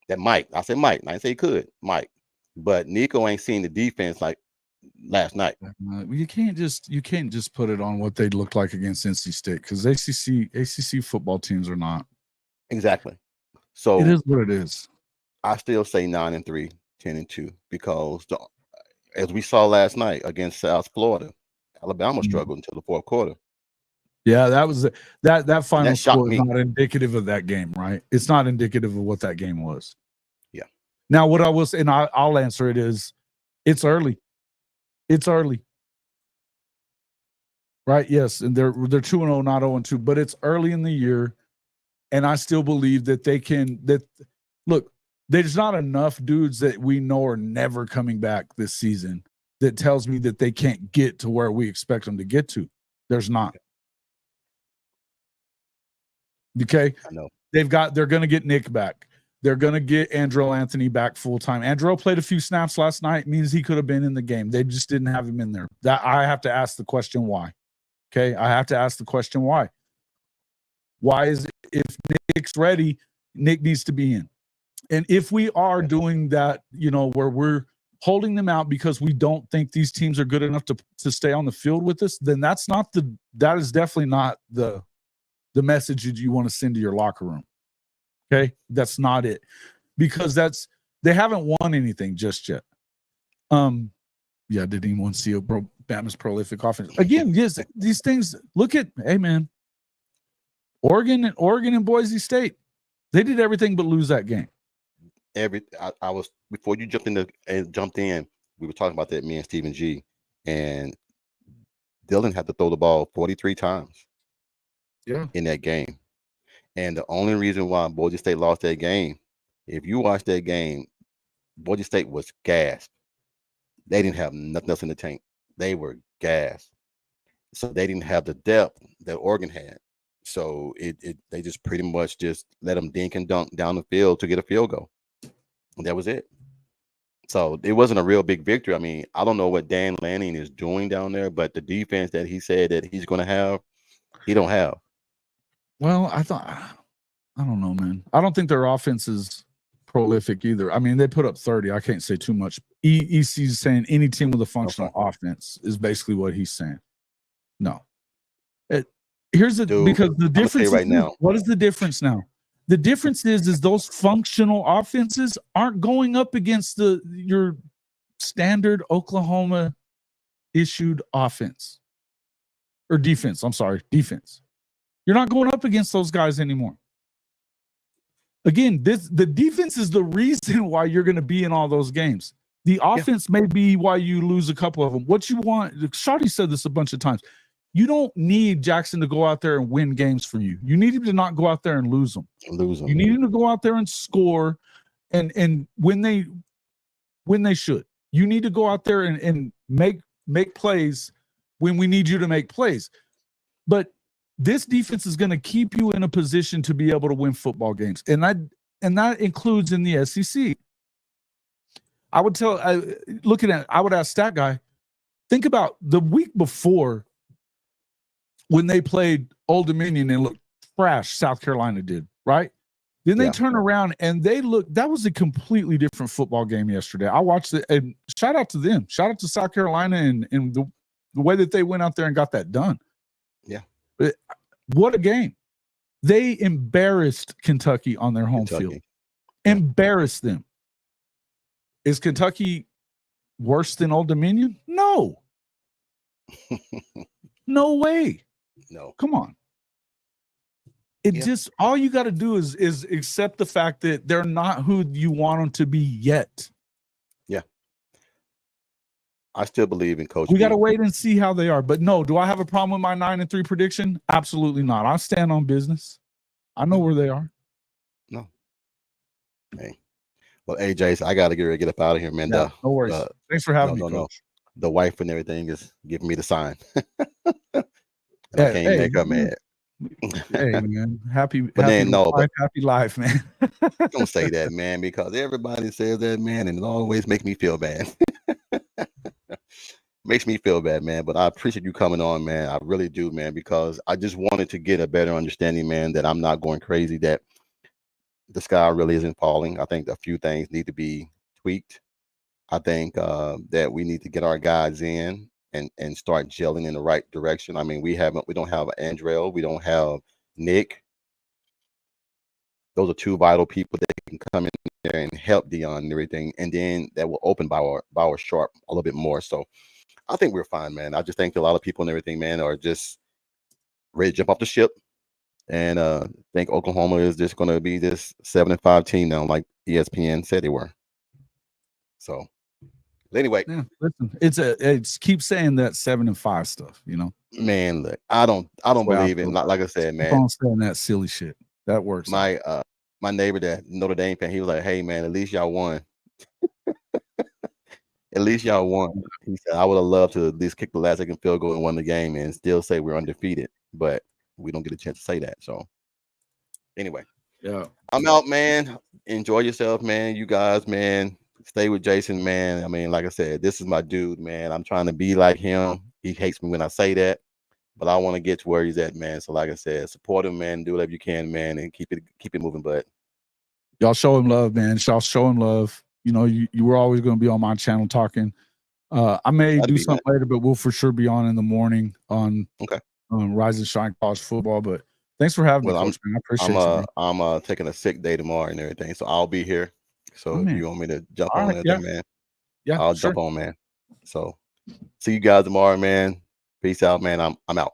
That might. I said might. I didn't say could. Might. But Nico ain't seen the defense like last night. You can't just put it on what they looked like against NC State, because ACC football teams are not. Exactly. So it is what it is. I still say 9-3, 10-2, because as we saw last night against South Florida, Alabama struggled until the fourth quarter. Yeah, that was that final score is me. not indicative of that game, right? It's not indicative of what that game was. Yeah. Now, what I will say, and I'll answer it, is it's early. It's early. Right? Yes, and they're 2-0, not 0-2, but it's early in the year, and I still believe that they can. Look, there's not enough dudes that we know are never coming back this season that tells me that they can't get to where we expect them to get to. There's not. Okay? I know. They're going to get Nick back. They're going to get Andrew Anthony back full time. Andrew played a few snaps last night. Means he could have been in the game. They just didn't have him in there. That I have to ask the question why. Okay? I have to ask the question why. Why is it, if Nick's ready, Nick needs to be in? And if we are doing that, where we're holding them out because we don't think these teams are good enough to stay on the field with us, then that is definitely not the message that you want to send to your locker room. Okay? That's not it. Because they haven't won anything just yet. Yeah, did anyone see Bama's prolific offense? Again, yes, these things, hey man, Oregon and Boise State, they did everything but lose that game. I was, before you jumped in, we were talking about that, me and Stephen G, and Dylan had to throw the ball 43 times in that game. And the only reason why Boise State lost that game, if you watch that game, Boise State was gassed. They didn't have nothing else in the tank. They were gassed. So they didn't have the depth that Oregon had. So they just pretty much just let them dink and dunk down the field to get a field goal. And that was it. So it wasn't a real big victory. I mean, I don't know what Dan Lanning is doing down there, but the defense that he said that he's going to have, he don't have. Well, I don't know, man. I don't think their offense is prolific either. I mean, they put up 30. I can't say too much. EC's saying any team with a functional offense is basically what he's saying. No. Because the difference right now. What is the difference now? The difference is those functional offenses aren't going up against your standard Oklahoma issued offense or defense. I'm sorry, defense. You're not going up against those guys anymore. Again, the defense is the reason why you're going to be in all those games. The offense may be why you lose a couple of them. What you want, Shawty said this a bunch of times. You don't need Jackson to go out there and win games for you. You need him to not go out there and lose them. You need him to go out there and score, and when they should. You need to go out there and make plays when we need you to make plays. But this defense is going to keep you in a position to be able to win football games, and that includes in the SEC. I would ask Stat Guy, think about the week before when they played Old Dominion and looked trash, South Carolina did, right? Then they turn around and they look. That was a completely different football game yesterday. I watched it, and shout out to them. Shout out to South Carolina and the way that they went out there and got that done. Yeah. What a game. They embarrassed Kentucky on their home field. Yeah. Embarrassed them. Is Kentucky worse than Old Dominion? No. No way. No. Come on. Just all you got to do is accept the fact that they're not who you want them to be yet. Yeah. I still believe in Coach. We got to wait and see how they are. But no, do I have a problem with my 9-3 prediction? Absolutely not. I stand on business. I know where they are. No. Hey. Well, hey, Jace, I got to get up out of here, man. Yeah, no worries. Thanks for having me, Coach. No. The wife and everything is giving me the sign. I can't make her mad. Hey, man. Happy life, man. Don't say that, man, because everybody says that, man, and it always makes me feel bad. Makes me feel bad, man. But I appreciate you coming on, man. I really do, man, because I just wanted to get a better understanding, man, that I'm not going crazy, that the sky really isn't falling. I think a few things need to be tweaked. I think that we need to get our guys in and start gelling in the right direction. I mean, we don't have Andrell, we don't have Nick. Those are two vital people that can come in there and help Dion and everything, and then that will open Bauer Sharp a little bit more. So I think we're fine, man. I just think a lot of people and everything, man, are just ready to jump off the ship, and think Oklahoma is just going to be this 7-5 team now, like ESPN said they were. So anyway, listen, it's keep saying that 7-5 stuff, you know. Man, look, I don't believe it. Like I said, man, keep on saying that silly shit. That works. My neighbor, that Notre Dame fan, he was like, "Hey, man, at least y'all won. At least y'all won." He said, "I would have loved to at least kick the last second field goal and won the game and still say we're undefeated, but we don't get a chance to say that." So anyway, I'm out, man. Enjoy yourself, man. You guys, man. Stay with Jason, man. I mean, like I said, this is my dude, man. I'm trying to be like him. He hates me when I say that, but I want to get to where he's at, man. So like I said, support him, man. Do whatever you can, man, and keep it moving, bud. Y'all show him love, man. Y'all show him love. You know, you were always going to be on my channel talking. I may do something later, but we'll for sure be on in the morning on Rise and Shine College Football. But thanks for having me, Coach, man. I appreciate you. I'm taking a sick day tomorrow and everything, so I'll be here. So if you want me to jump on anything, man, I'll jump on, man. So see you guys tomorrow, man. Peace out, man. I'm out.